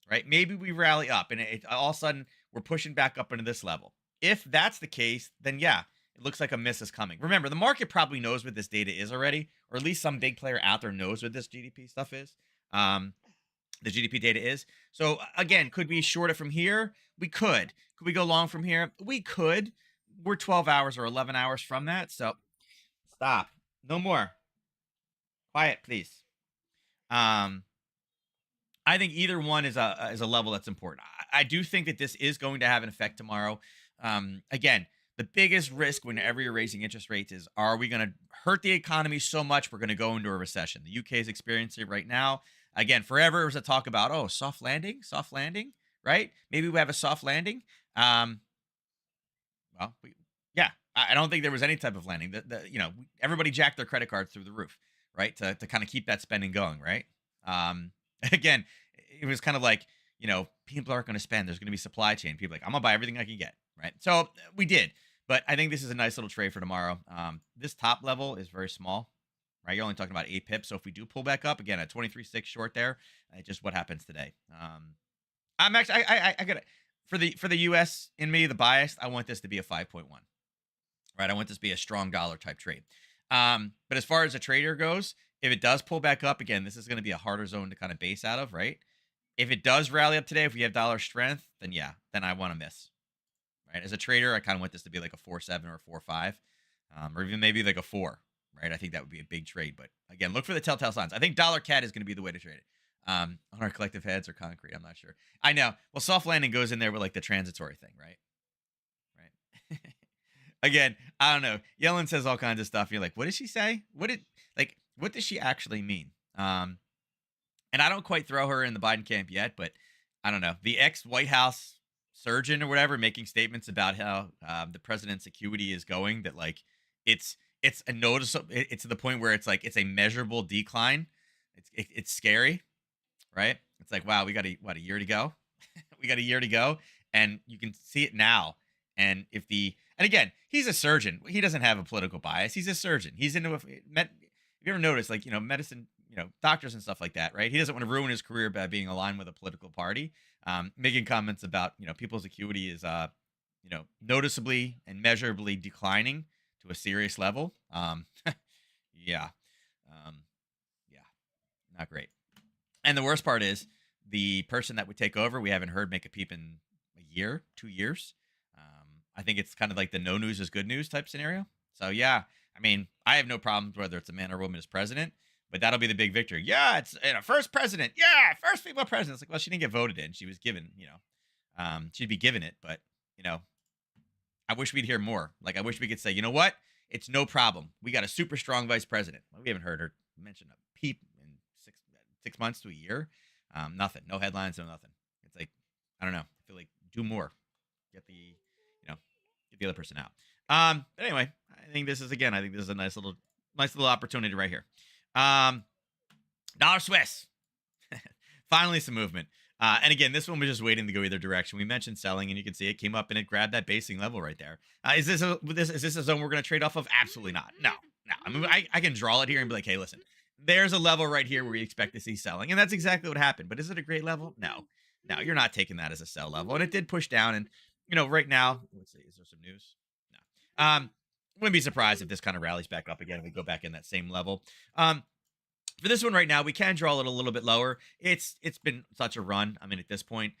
right? Maybe we rally up, and all of a sudden we're pushing back up into this level. If that's the case, then yeah, it looks like a miss is coming. Remember, the market probably knows what this data is already, or at least some big player out there knows what this GDP stuff is. The GDP data is. So again, could we short it from here? We could. Could we go long from here? We could. We're 12 hours or 11 hours from that. So stop. No more. Quiet, please. Um, I think either one is a level that's important. I do think that this is going to have an effect tomorrow. Again, the biggest risk whenever you're raising interest rates is, are we going to hurt the economy so much we're going to go into a recession? The UK is experiencing it right now. Again, forever was a talk about, oh, soft landing, right? Maybe we have a soft landing. Um, well, yeah, I don't think there was any type of landing. Everybody jacked their credit cards through the roof, right? To kind of keep that spending going, right? Um, again, it was kind of like, people aren't going to spend. There's going to be supply chain. People are like, I'm gonna buy everything I can get, right? So we did, but I think this is a nice little trade for tomorrow. This top level is very small, right? You're only talking about 8 pips. So if we do pull back up again at 23.6 short there, just what happens today. I'm actually, I got it for the US in me, the bias. I want this to be a 5.1. Right, I want this to be a strong dollar type trade. But as far as a trader goes, if it does pull back up again, this is going to be a harder zone to kind of base out of, right? If it does rally up today, if we have dollar strength, then yeah, then I want to miss. Right, as a trader, I kind of want this to be like a 4.7 or a 4.5, or even maybe like a 4. Right, I think that would be a big trade. But again, look for the telltale signs. I think dollar CAD is going to be the way to trade it. On our collective heads or concrete, I'm not sure. I know. Well, soft landing goes in there with like the transitory thing, right? Right. Again, I don't know. Yellen says all kinds of stuff. You're like, what did she say? What does she actually mean? And I don't quite throw her in the Biden camp yet, but I don't know. The ex White House surgeon or whatever making statements about how the president's acuity is going, that like it's a noticeable, it's to the point where it's like it's a measurable decline. It's scary, right? It's like, wow, we got a year to go. We got a year to go, and you can see it now. And again, he's a surgeon. He doesn't have a political bias. He's a surgeon. He's into if you ever notice, like, medicine, doctors and stuff like that, right? He doesn't want to ruin his career by being aligned with a political party. Making comments about, people's acuity is, noticeably and measurably declining to a serious level. Yeah. Um, yeah, not great. And the worst part is the person that would take over, we haven't heard make a peep in a year, 2 years. I think it's kind of like the no news is good news type scenario. So yeah, I mean, I have no problems whether it's a man or woman as president, but that'll be the big victory. Yeah, it's first president. Yeah, first female president. It's like, well, she didn't get voted in. She was given, she'd be given it. But you know, I wish we'd hear more. Like, I wish we could say, you know what? It's no problem. We got a super strong vice president. Well, we haven't heard her mention a peep in 6 months to a year. Nothing. No headlines. No nothing. It's like, I don't know. I feel like do more. Get get the other person out. But anyway, I think this is a nice little opportunity right here. Dollar Swiss. Finally, some movement. And again, this one was just waiting to go either direction. We mentioned selling, and you can see it came up and it grabbed that basing level right there. Is this a zone we're going to trade off of? Absolutely not. No. I mean, I can draw it here and be like, hey, listen, there's a level right here where we expect to see selling, and that's exactly what happened. But is it a great level? No, you're not taking that as a sell level, and it did push down. And right now, let's see, is there some news? No. Wouldn't be surprised if this kind of rallies back up again and we go back in that same level. For this one right now, we can draw it a little bit lower. It's been such a run. I mean, at this point,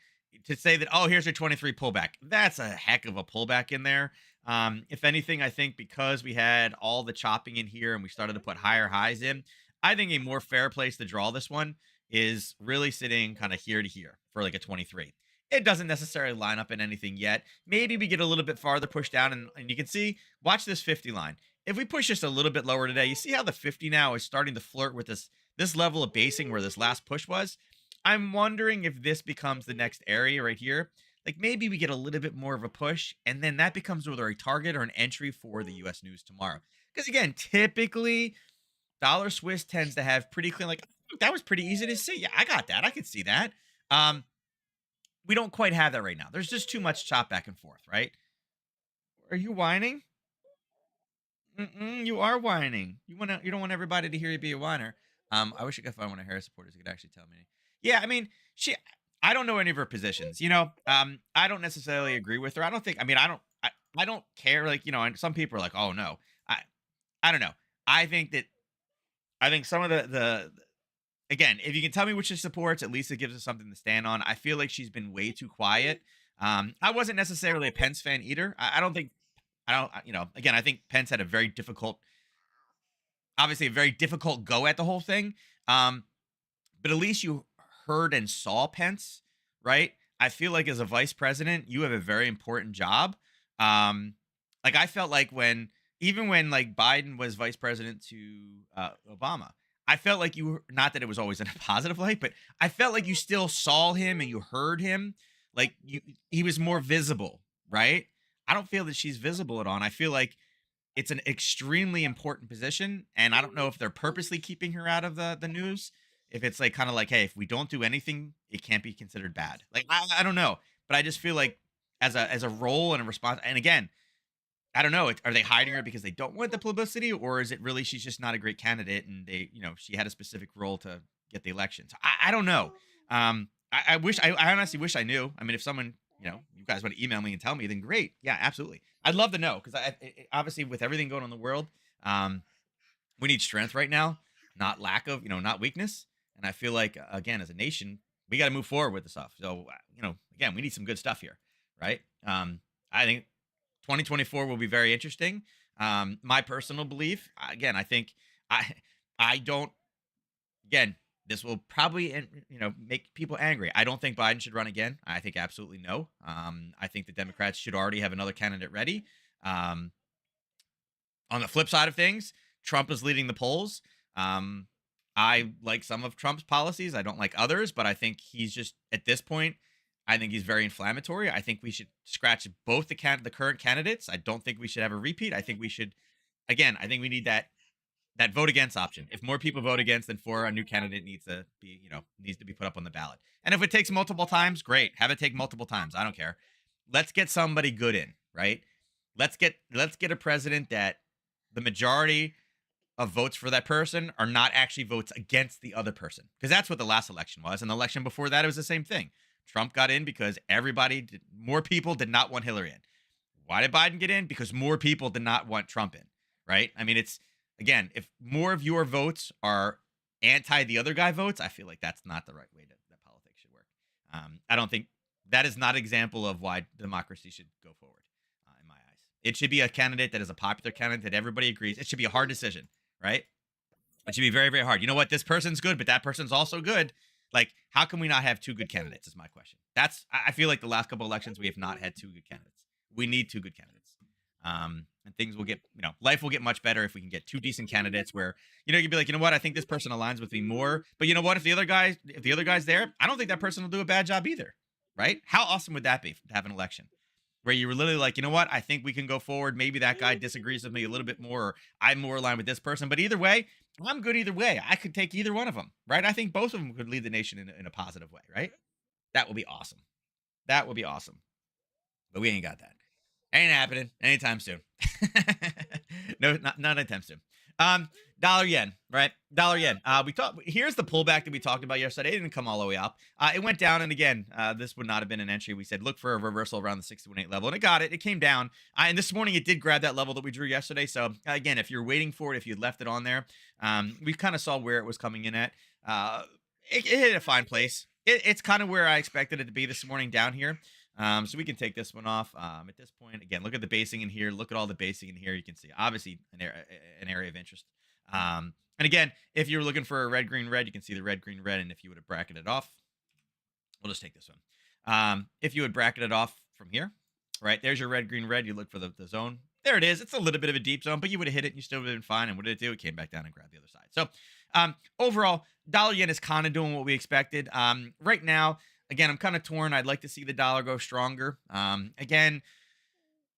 to say that, oh, here's your 23 pullback, that's a heck of a pullback in there. If anything, I think because we had all the chopping in here and we started to put higher highs in, I think a more fair place to draw this one is really sitting kind of here to here for like a 23. It doesn't necessarily line up in anything yet. Maybe we get a little bit farther pushed down, and you can see, watch this 50 line. if we push just a little bit lower today, you see how the 50 now is starting to flirt with this level of basing where this last push was. I'm wondering if this becomes the next area right here. Like maybe we get a little bit more of a push, and then that becomes either a target or an entry for the U.S. news tomorrow. Because again, typically dollar Swiss tends to have pretty clean. Like that was pretty easy to see. Yeah, I got that. I could see that. Um, we don't quite have that right now. There's just too much chop back and forth, right? Are you whining? Mm-mm, you are whining. You don't want everybody to hear you be a whiner. I wish I could find one of Harris supporters who could actually tell me. Yeah, I mean, she. I don't know any of her positions. I don't necessarily agree with her. I don't think. I mean, I don't. I don't care. Like, and some people are like, oh no. I don't know. I think that. I think some of the again, if you can tell me which she supports, at least it gives us something to stand on. I feel like she's been way too quiet. I wasn't necessarily a Pence fan either. I don't think I don't, again, I think Pence had a very difficult, obviously a very difficult go at the whole thing. Um, but at least you heard and saw Pence, right? I feel like as a vice president, you have a very important job. Um, like I felt like even when like Biden was vice president to Obama, I felt like not that it was always in a positive light, but I felt like you still saw him and you heard him. Like he was more visible, right? I don't feel that she's visible at all. And I feel like it's an extremely important position, and I don't know if they're purposely keeping her out of the news. If it's like kind of like, hey, if we don't do anything, it can't be considered bad. Like I don't know, but I just feel like as a role and a response. And again, I don't know. Are they hiding her because they don't want the publicity, or is it really she's just not a great candidate and she had a specific role to get the election? So I don't know. I honestly wish I knew. I mean, if someone, you guys want to email me and tell me, then great. Yeah, absolutely. I'd love to know because obviously with everything going on in the world, um, we need strength right now, not lack of, not weakness. And I feel like again, as a nation, we got to move forward with the stuff. So again, we need some good stuff here, right? I think 2024 will be very interesting. My personal belief, again, I think I I don't again, this will probably make people angry. I don't think Biden should run again. I think absolutely no. I think the Democrats should already have another candidate ready. Um, on the flip side of things, Trump is leading the polls. Um, I like some of Trump's policies. I don't like others, but I think he's just at this point. I think he's very inflammatory. I think we should scratch both the current candidates. I don't think we should have a repeat. I think we should again. I think we need that vote against option. If more people vote against, then for a new candidate needs to be put up on the ballot. And if it takes multiple times, great. Have it take multiple times. I don't care. Let's get somebody good in, right? Let's get a president that the majority of votes for that person are not actually votes against the other person. Because that's what the last election was. And the election before that, it was the same thing. Trump got in because more people did not want Hillary in. Why did Biden get in? Because more people did not want Trump in, right? I mean, again, if more of your votes are anti the other guy votes, I feel like that's not the right way that politics should work. I don't think that is not an example of why democracy should go forward, in my eyes. It should be a candidate that is a popular candidate that everybody agrees. It should be a hard decision, right? It should be very, very hard. You know what? This person's good, but that person's also good. Like, how can we not have two good candidates? Is my question. I feel like the last couple elections we have not had two good candidates. We need two good candidates. And things will get, life will get much better if we can get two decent candidates where, you'd be like, you know what, I think this person aligns with me more. But you know what, if the other guy's there, I don't think that person will do a bad job either. Right? How awesome would that be to have an election where you were literally like, you know what, I think we can go forward. Maybe that guy disagrees with me a little bit more, or I'm more aligned with this person. But either way, I'm good either way. I could take either one of them, right? I think both of them could lead the nation in a positive way, right? That would be awesome. That would be awesome. But we ain't got that. Ain't happening anytime soon. No, not anytime soon. Dollar yen, right? Dollar yen. Here's the pullback that we talked about yesterday. It didn't come all the way up. It went down, and again, this would not have been an entry. We said look for a reversal around the 618 level, and it got it. It came down, and this morning it did grab that level that we drew yesterday. So again, if you're waiting for it, if you left it on there, we kind of saw where it was coming in at. It hit a fine place. It's kind of where I expected it to be this morning down here. So we can take this one off. At this point, again, look at the basing in here. Look at all the basing in here. You can see obviously an area of interest. And again, if you're looking for a red, green, red, you can see the red, green, red. And if you would have bracketed off, we'll just take this one. If you would bracket it off from here, right, there's your red, green, red. You look for the zone. there it is. It's a little bit of a deep zone, but you would have hit it and you still would have been fine. And what did it do? It came back down and grabbed the other side. So overall, dollar yen is kind of doing what we expected. Right now, again, I'm kind of torn. I'd like to see the dollar go stronger. Again,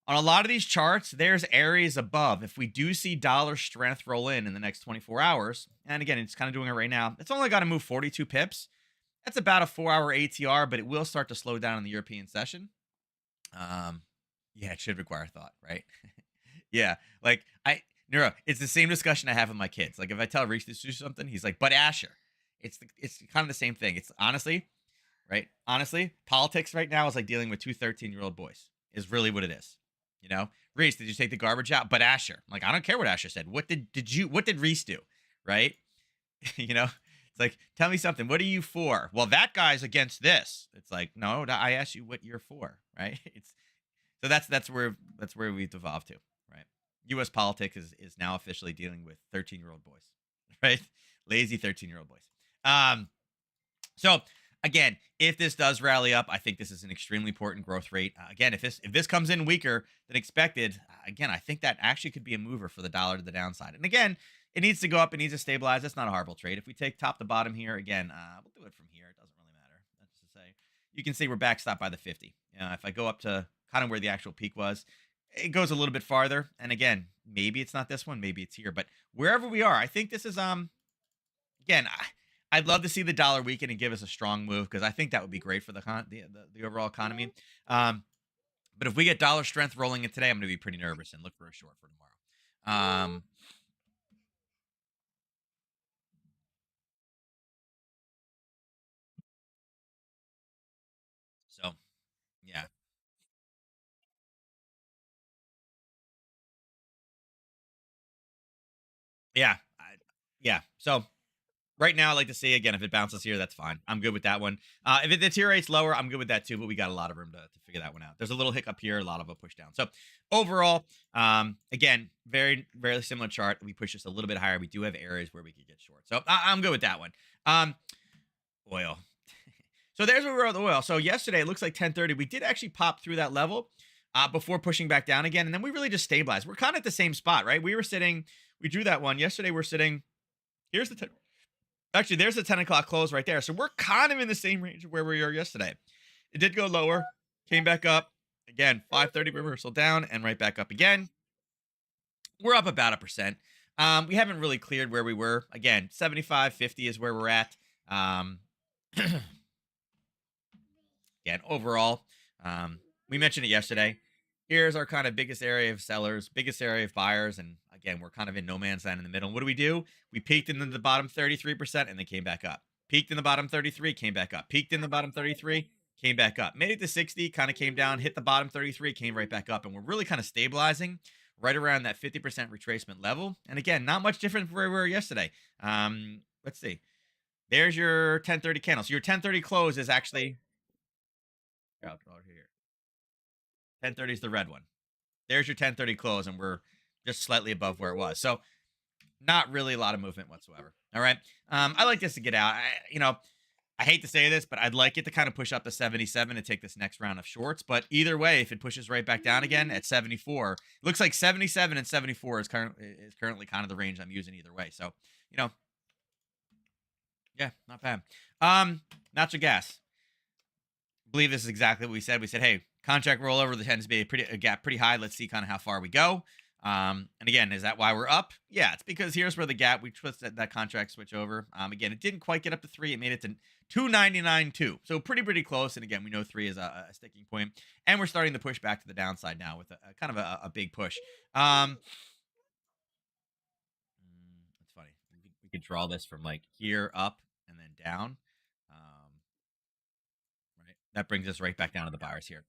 on a lot of these charts, there's areas above. If we do see dollar strength roll in the next 24 hours, and again, it's kind of doing it right now, it's only got to move 42 pips. That's about a 4 hour ATR, but it will start to slow down in the European session. Um, yeah, it should require thought, right? Yeah, like Neuro, it's the same discussion I have with my kids. Like if I tell Reese to do something, he's like, "But Asher," it's kind of the same thing. It's honestly, right? Honestly, politics right now is like dealing with two 13-year-old boys. Is really what it is. You know, Reese, did you take the garbage out? But Asher, like I don't care what Asher said. What did Reese do? Right? You know, it's like tell me something. What are you for? Well, that guy's against this. It's like no, I asked you what you're for, right? It's so that's where we've devolved to, right? U.S. politics is now officially dealing with 13-year-old boys, right? Lazy 13-year-old boys. Um, so again, if this does rally up, I think this is an extremely important growth rate. Again, if this comes in weaker than expected, again, I think that actually could be a mover for the dollar to the downside. And again, it needs to go up. It needs to stabilize. That's not a horrible trade. If we take top to bottom here, again, we'll do it from here. It doesn't really matter. That's to say, you can see we're backstopped by the 50. If I go up to kind of where the actual peak was, it goes a little bit farther. And again, maybe it's not this one, maybe it's here, but wherever we are, I think this is again, I'd love to see the dollar weaken and give us a strong move because I think that would be great for the overall economy. Um, but if we get dollar strength rolling in today, I'm going to be pretty nervous and look for a short for tomorrow. So yeah, yeah, yeah. So right now, I like to see again if it bounces here, that's fine. I'm good with that one. If it deteriorates lower, I'm good with that too. But we got a lot of room to figure that one out. There's a little hiccup here, a lot of a push down. So overall, again, very very similar chart. We push this a little bit higher. We do have areas where we could get short. So I'm good with that one. Oil. So there's where we're at the oil. So yesterday it looks like 10:30. We did actually pop through that level before pushing back down again, and then we really just stabilized. We're kind of at the same spot, right? We were sitting. We drew that one yesterday. We're sitting. Here's the Actually, there's a 10 o'clock close right there. So we're kind of in the same range of where we were yesterday. It did go lower, came back up. Again, 5:30 reversal down and right back up again. We're up about a percent. We haven't really cleared where we were. Again, 75.50 is where we're at. Um, Again, overall, we mentioned it yesterday. Here's our kind of biggest area of sellers, biggest area of buyers, and again, we're kind of in no man's land in the middle. And what do? We peaked in the bottom 33% and then came back up. Peaked in the bottom 33, came back up. Peaked in the bottom 33, came back up. Made it to 60, kind of came down, hit the bottom 33, came right back up. And we're really kind of stabilizing right around that 50% retracement level. And again, not much different from where we were yesterday. Let's see. There's your 10:30 candle. So your 10:30 close is actually here. 10:30 is the red one. There's your 10:30 close, and we're just slightly above where it was. So not really a lot of movement whatsoever. All right. I like this to get out. I hate to say this, but I'd like it to kind of push up to 77 and take this next round of shorts. But either way, if it pushes right back down again at 74, it looks like 77 and 74 is currently kind of the range I'm using either way. So, you know, yeah, not bad. Natural gas. Believe this is exactly what we said. We said, hey, contract rollover that tends to be a gap pretty high. Let's see kind of how far we go. And again, is that why we're up? Yeah, it's because here's where the gap we twisted that contract switch over. Again, it didn't quite get up to 3. It made it to 299.2. So pretty close. And again, we know 3 is a sticking point, and we're starting to push back to the downside now with a kind of a big push. It's funny. We could draw this from like here up and then down. Right. That brings us right back down to the buyers here.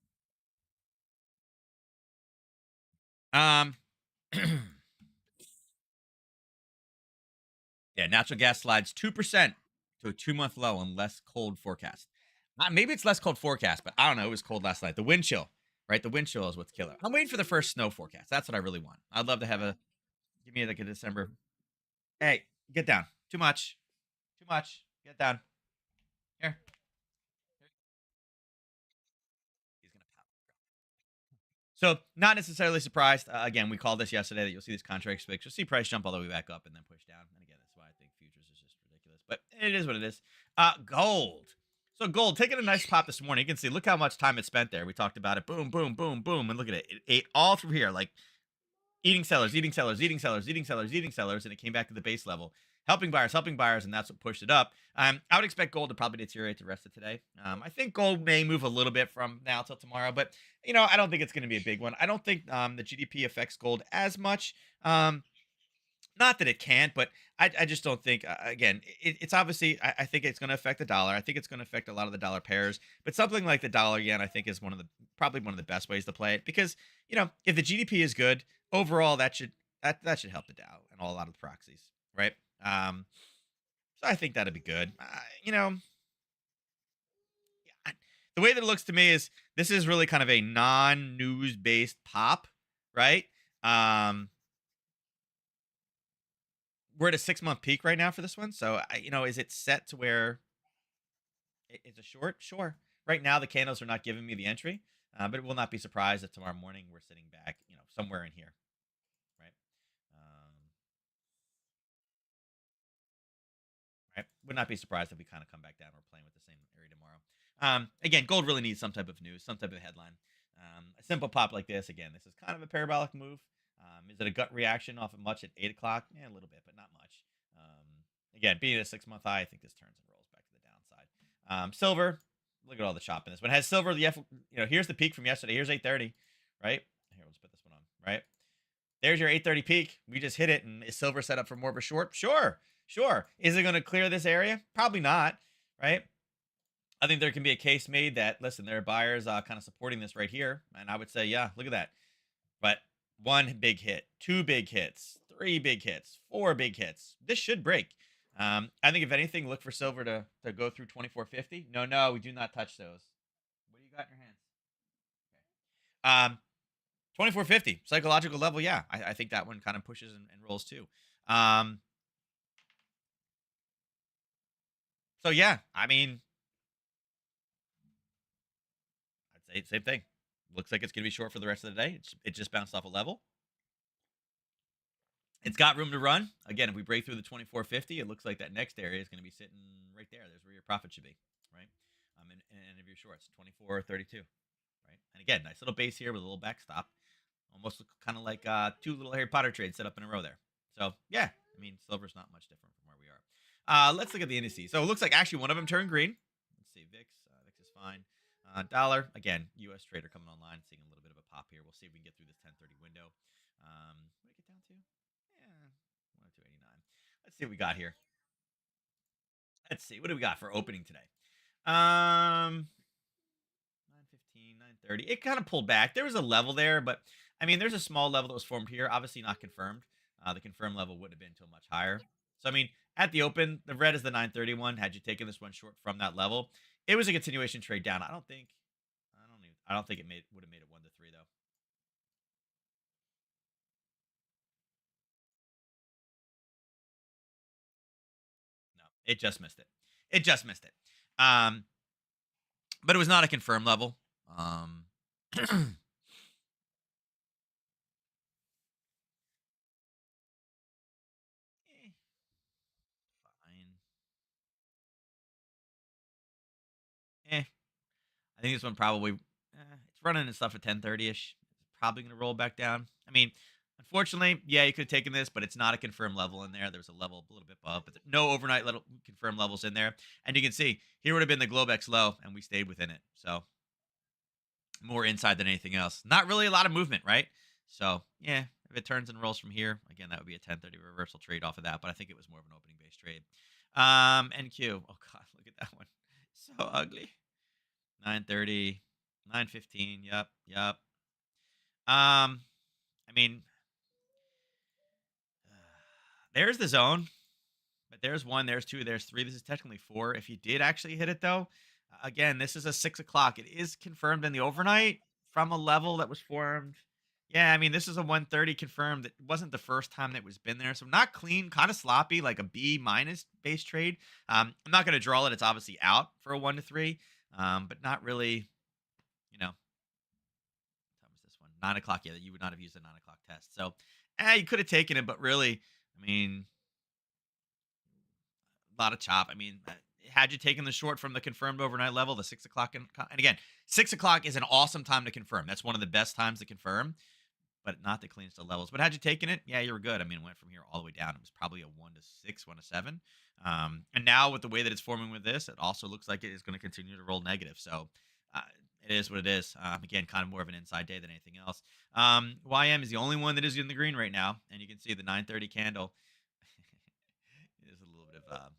Um, yeah, natural gas slides 2% to a 2-month low on less cold forecast. Maybe it's less cold forecast, but I don't know. It was cold last night. The wind chill, right? The wind chill is what's killer. I'm waiting for the first snow forecast. That's what I really want. I'd love to have give me like a December. Hey, get down. Too much. Too much. Get down. Here. He's gonna pop. So not necessarily surprised. Again, we called this yesterday that you'll see these contract spikes. You'll see price jump all the way back up and then push down. And again, that's why I think futures is just ridiculous. But it is what it is. Gold. So gold taking a nice pop this morning. You can see, look how much time it spent there. We talked about it. Boom, boom, boom, boom, and look at it. It ate all through here, like eating sellers, eating sellers, eating sellers, eating sellers, eating sellers, and it came back to the base level, helping buyers, and that's what pushed it up. I would expect gold to probably deteriorate the rest of today. I think gold may move a little bit from now till tomorrow, but I don't think it's going to be a big one. I don't think the GDP affects gold as much. Not that it can't, but I just don't think. Again, it's obviously. I think it's going to affect the dollar. I think it's going to affect a lot of the dollar pairs. But something like the dollar yen, I think, is probably one of the best ways to play it because if the GDP is good overall, that should help the Dow and a lot of the proxies, right? Um, so I think that'd be good. I- the way that it looks to me is this is really kind of a non-news based pop, right? Um, we're at a 6 month peak right now for this one. So, is it set to where it's a short? Sure. Right now, the candles are not giving me the entry, but it will not be surprised if tomorrow morning we're sitting back, somewhere in here, right? Um, right. Would not be surprised if we kind of come back down. We're playing with the same area tomorrow. Again, gold really needs some type of news, some type of headline. A simple pop like this, again, this is kind of a parabolic move. Is it a gut reaction off of much at 8 o'clock? Yeah, a little bit, but not much. Again, being at a 6 month high, I think this turns and rolls back to the downside. Silver, look at all the chop in this one. Has silver, here's the peak from yesterday. Here's 8:30, right? Here, let's put this one on, right? There's your 8:30 peak. We just hit it, and is silver set up for more of a short? Sure, sure. Is it going to clear this area? Probably not, right? I think there can be a case made that listen, there are buyers kind of supporting this right here, and I would say, yeah, look at that. But one big hit, two big hits, three big hits, four big hits. This should break. I think if anything, look for silver to go through 2450. No, no, we do not touch those. What do you got in your hands? Okay. 2450 psychological level. Yeah, I think that one kind of pushes and rolls too. Um, so yeah, I mean, I'd say same thing. Looks like it's going to be short for the rest of the day. It just bounced off a level. It's got room to run. Again, if we break through the 2450, it looks like that next area is going to be sitting right there. There's where your profit should be, right? And if you're shorts, 2432, right? And again, nice little base here with a little backstop. Almost kind of like two little Harry Potter trades set up in a row there. So, yeah, I mean, silver's not much different from where we are. Let's look at the indices. So it looks like actually one of them turned green. Let's see, VIX. VIX is fine. Dollar, again, U.S. trader coming online, seeing a little bit of a pop here. We'll see if we can get through this 1030 window. What did it get down to? Yeah, 102.89. Let's see what we got here. Let's see. What do we got for opening today? 9:15, 9:30. It kind of pulled back. There was a level there, but I mean, there's a small level that was formed here. Obviously not confirmed. The confirmed level would have been until much higher. So I mean, at the open, the red is the 931. Had you taken this one short from that level, it was a continuation trade down. I don't think it would have made it 1 to 3 though. No, it just missed it. It just missed it. Um, but it was not a confirmed level. Fine. Eh, I think this one probably it's running and stuff at 10:30 ish. It's probably going to roll back down. I mean, unfortunately, yeah, you could have taken this, but it's not a confirmed level in there. There was a level a little bit above, but no overnight confirmed levels in there. And you can see here would have been the Globex low, and we stayed within it. So more inside than anything else. Not really a lot of movement, right? So yeah, if it turns and rolls from here, again, that would be a 10:30 reversal trade off of that. But I think it was more of an opening based trade. NQ. Oh god, look at that one. So ugly. 9:30, 9:15. Yep, yep. I mean, there's the zone, but there's one, there's two, there's three. This is technically four. If you did actually hit it, though, again, this is a 6 o'clock. It is confirmed in the overnight from a level that was formed. Yeah, I mean, this is a 130 confirmed. It wasn't the first time that it was been there, so not clean, kind of sloppy, like a B minus base trade. I'm not going to draw it. It's obviously out for a 1 to 3, but not really. You know, what time is this one. 9 o'clock. Yeah, you would not have used the 9 o'clock test. So, you could have taken it, but really, I mean, a lot of chop. I mean, had you taken the short from the confirmed overnight level, the 6 o'clock, and again, 6 o'clock is an awesome time to confirm. That's one of the best times to confirm, but not the cleanest of levels. But had you taken it, yeah, you were good. I mean, it went from here all the way down. It was probably a 1 to 6, 1 to 7. And now with the way that it's forming with this, it also looks like it is going to continue to roll negative. So uh, it is what it is. Again, kind of more of an inside day than anything else. YM is the only one that is in the green right now, and you can see the 9:30 candle. It is a little bit of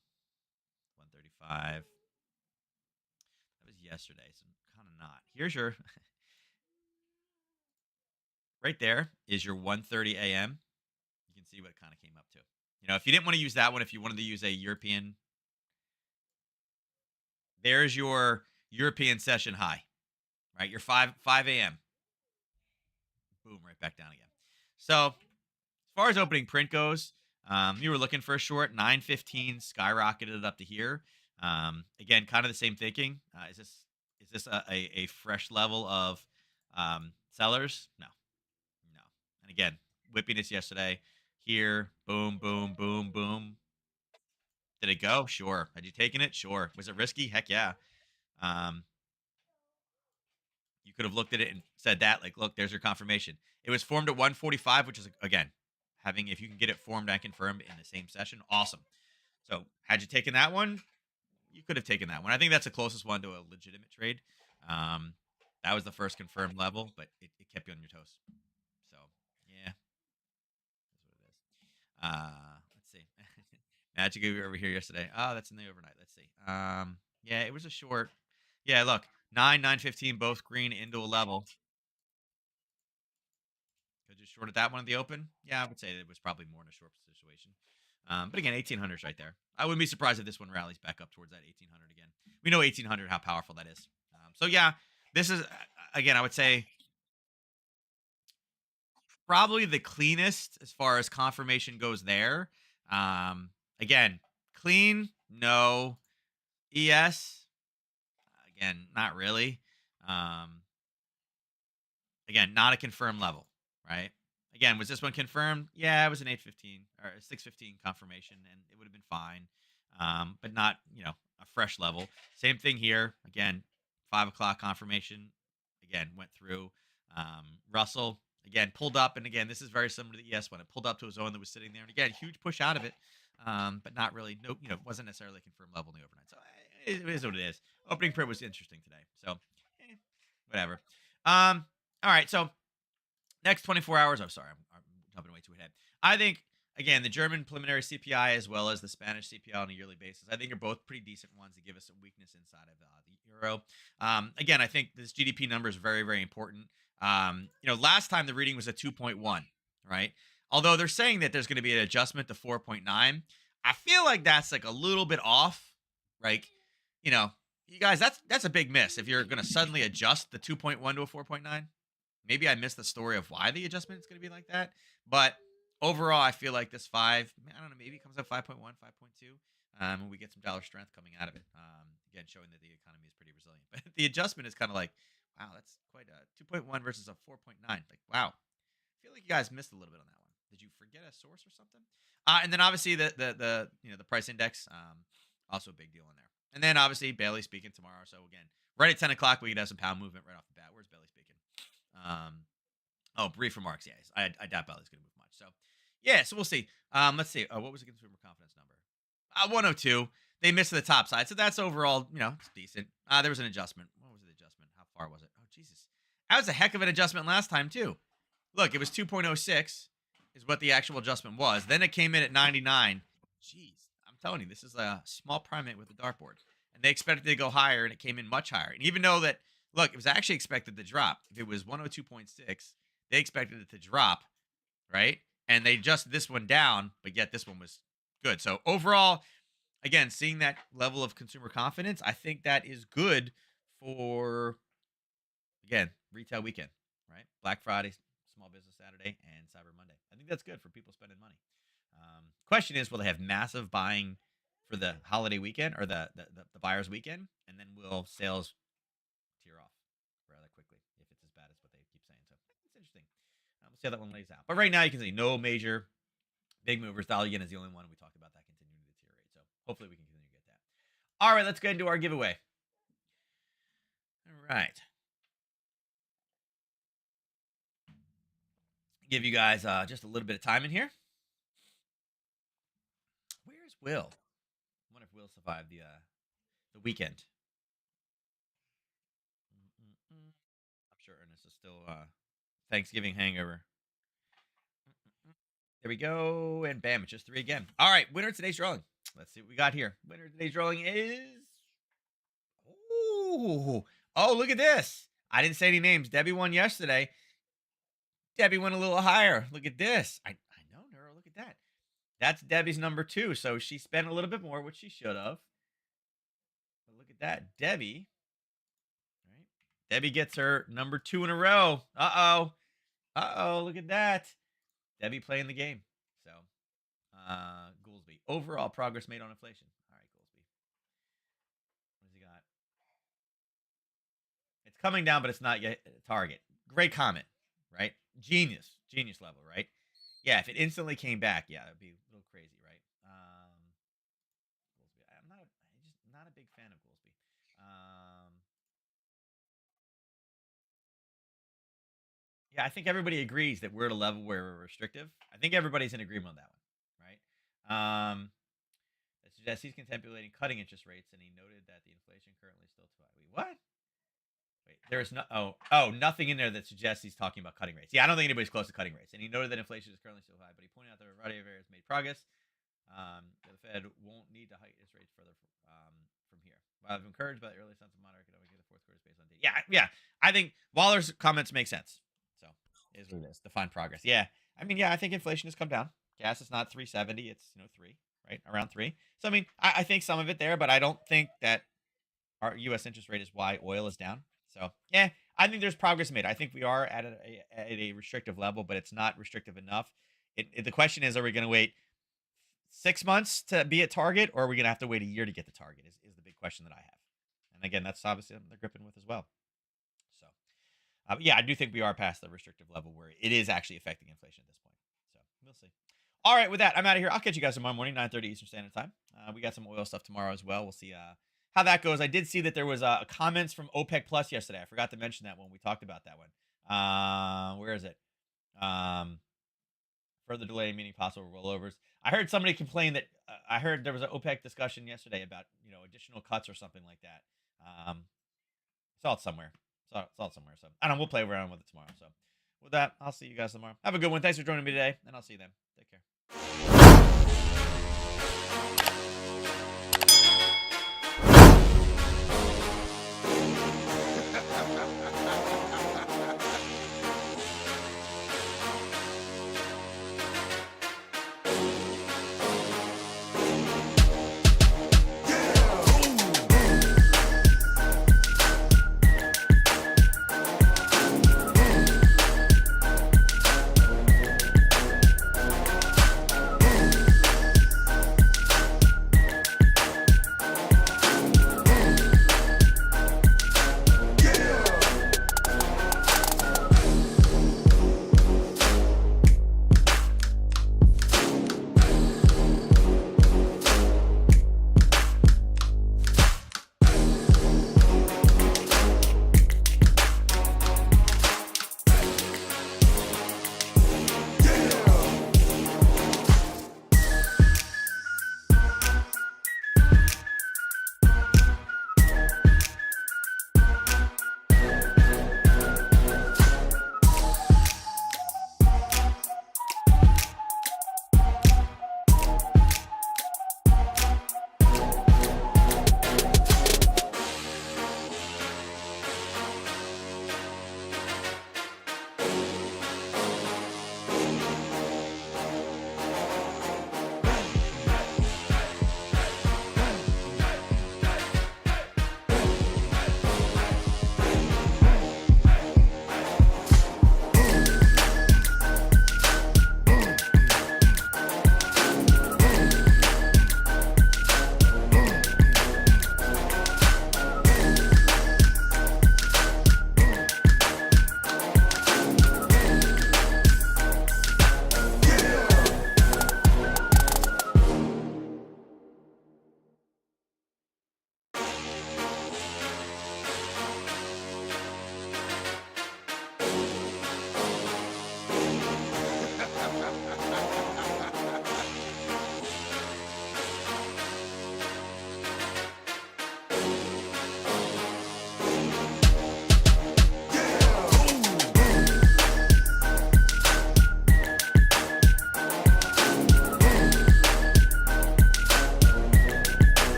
135. That was yesterday, so kind of not. Here's your right there is your 1:30 a.m. You can see what it kind of came up to. If you didn't want to use that one, if you wanted to use a European, there's your European session high, right? Your 5 a.m. Boom, right back down again. So as far as opening print goes, you were looking for a short 9:15, skyrocketed up to here. Again, kind of the same thinking. Is this a fresh level of sellers? No, no. And again, whippiness yesterday. Here, boom, boom, boom, boom. Did it go? Sure. Had you taken it? Sure. Was it risky? Heck yeah. Um, you could have looked at it and said that, like, look, there's your confirmation. It was formed at 145, which is again having if you can get it formed and confirmed in the same session, awesome. So had you taken that one, you could have taken that one. I think that's the closest one to a legitimate trade. Um, that was the first confirmed level, but it kept you on your toes. So yeah, that's what it is. Let's see. Magic over here yesterday. Oh, that's in the overnight. Let's see. Yeah, it was a short. Yeah, look, 9, 9:15, both green into a level. Could you shorted that one in the open? Yeah, I would say it was probably more in a short situation. But again, 1800's right there. I wouldn't be surprised if this one rallies back up towards that 1800 again. We know 1800 how powerful that is. So yeah, this is again, I would say probably the cleanest as far as confirmation goes there. Again, clean, no. ES, again, not really. Um, Again, not a confirmed level, right? Again, was this one confirmed? Yeah, it was an 8:15 or a 6:15 confirmation, and it would have been fine, but not a fresh level. Same thing here. Again, 5 o'clock confirmation. Again, went through. Russell again pulled up, and again, this is very similar to the ES one. It pulled up to a zone that was sitting there, and again, huge push out of it, but not really. No, wasn't necessarily a confirmed level in the overnight. So it is what it is. Opening print was interesting today, so whatever. All right, so next 24 hours. I'm sorry, I'm jumping way too ahead. I think again the German preliminary CPI as well as the Spanish CPI on a yearly basis. I think are both pretty decent ones to give us some weakness inside of the euro. Again, I think this GDP number is very very important. Last time the reading was a 2.1, right? Although they're saying that there's going to be an adjustment to 4.9, I feel like that's like a little bit off. Like, you know, you guys, that's a big miss if you're going to suddenly adjust the 2.1 to a 4.9. Maybe I missed the story of why the adjustment is going to be like that. But overall, I feel like this five, I don't know, maybe it comes up 5.1, 5.2, and we get some dollar strength coming out of it. Again, showing that the economy is pretty resilient. But the adjustment is kind of like, wow, that's quite a 2.1 versus a 4.9. Like, wow. I feel like you guys missed a little bit on that one. Did you forget a source or something? And then obviously the price index, also a big deal in there. And then obviously Bailey speaking tomorrow. So again, right at 10 o'clock, we could have some pound movement right off the bat. Where's Bailey speaking? Brief remarks. Yes, I doubt Bailey's going to move much. So, yeah, so we'll see. Let's see. What was the consumer confidence number? 102. They missed the top side, so that's overall, it's decent. There was an adjustment. What was the adjustment? How far was it? Oh, Jesus, that was a heck of an adjustment last time too. Look, it was 2.06 is what the actual adjustment was. Then it came in at 99. Jeez, I'm telling you, this is a small primate with a dartboard, and they expected it to go higher, and it came in much higher. And even though that look, it was actually expected to drop. If it was 102.6, they expected it to drop, right? And they adjusted this one down, but yet this one was good. So overall, again, seeing that level of consumer confidence, I think that is good for, again, retail weekend, right? Black Friday, Small Business Saturday, and Cyber Monday. I think that's good for people spending money. Question is, will they have massive buying for the holiday weekend or the buyer's weekend? And then will sales tear off rather quickly if it's as bad as what they keep saying. So it's interesting. We'll see how that one lays out. But right now, you can see no major big movers. Dollar yen is the only one we talked about that continuing to deteriorate. So hopefully we can continue to get that. All right, let's get into our giveaway. All right. Give you guys just a little bit of time in here. Where's Will? I wonder if Will survived the weekend. I'm sure Ernest is still Thanksgiving hangover. There we go. And bam, it's just 3 again. All right, winner of today's drawing. Let's see what we got here. Winner of today's drawing is... Oh, look at this. I didn't say any names. Debbie won yesterday. Debbie went a little higher. Look at this. I know, Neuro. Look at that. That's Debbie's number 2. So she spent a little bit more, which she should have. But look at that. Debbie. Right? Debbie gets her number 2 in a row. Uh-oh. Uh-oh. Look at that. Debbie playing the game. So, Goolsby. Overall progress made on inflation. All right, Goolsby. What has he got? It's coming down, but it's not yet a target. Great comment, right? Genius level, right? Yeah, if it instantly came back, yeah, it'd be a little crazy, right? Goolsby. I'm just not a big fan of Goolsby. Yeah, I think everybody agrees that we're at a level where we're restrictive. I think everybody's in agreement on that one, right? That suggests he's contemplating cutting interest rates, and he noted that the inflation currently is still too high. Wait, what? Wait, there's no nothing in there that suggests he's talking about cutting rates. Yeah, I don't think anybody's close to cutting rates. And he noted that inflation is currently still high, but he pointed out that a variety of areas made progress. The Fed won't need to hike its rates further from here. While I'm encouraged by the early sense of moderate economic in the fourth quarter is based on data. Yeah. I think Waller's comments make sense. So is what it is. Define progress. Yeah. I mean, yeah, I think inflation has come down. Gas is not 370. It's 3, right? Around 3. So I mean, I think some of it there, but I don't think that our U.S. interest rate is why oil is down. So, yeah, I think there's progress made. I think we are at a restrictive level, but it's not restrictive enough. The question is, are we going to wait 6 months to be at target, or are we going to have to wait a year to get to target is the big question that I have. And again, that's obviously something they're gripping with as well. So, yeah, I do think we are past the restrictive level where it is actually affecting inflation at this point. So, we'll see. All right, with that, I'm out of here. I'll catch you guys tomorrow morning, 9:30 Eastern Standard Time. We got some oil stuff tomorrow as well. We'll see how that goes. I did see that there was comments from OPEC Plus yesterday. I forgot to mention that when we talked about that one. Where is it? Further delay meaning possible rollovers. I heard somebody complain that I heard there was an OPEC discussion yesterday about additional cuts or something like that. Saw it somewhere. So I don't know. We'll play around with it tomorrow. So with that, I'll see you guys tomorrow. Have a good one. Thanks for joining me today, and I'll see you then. Take care.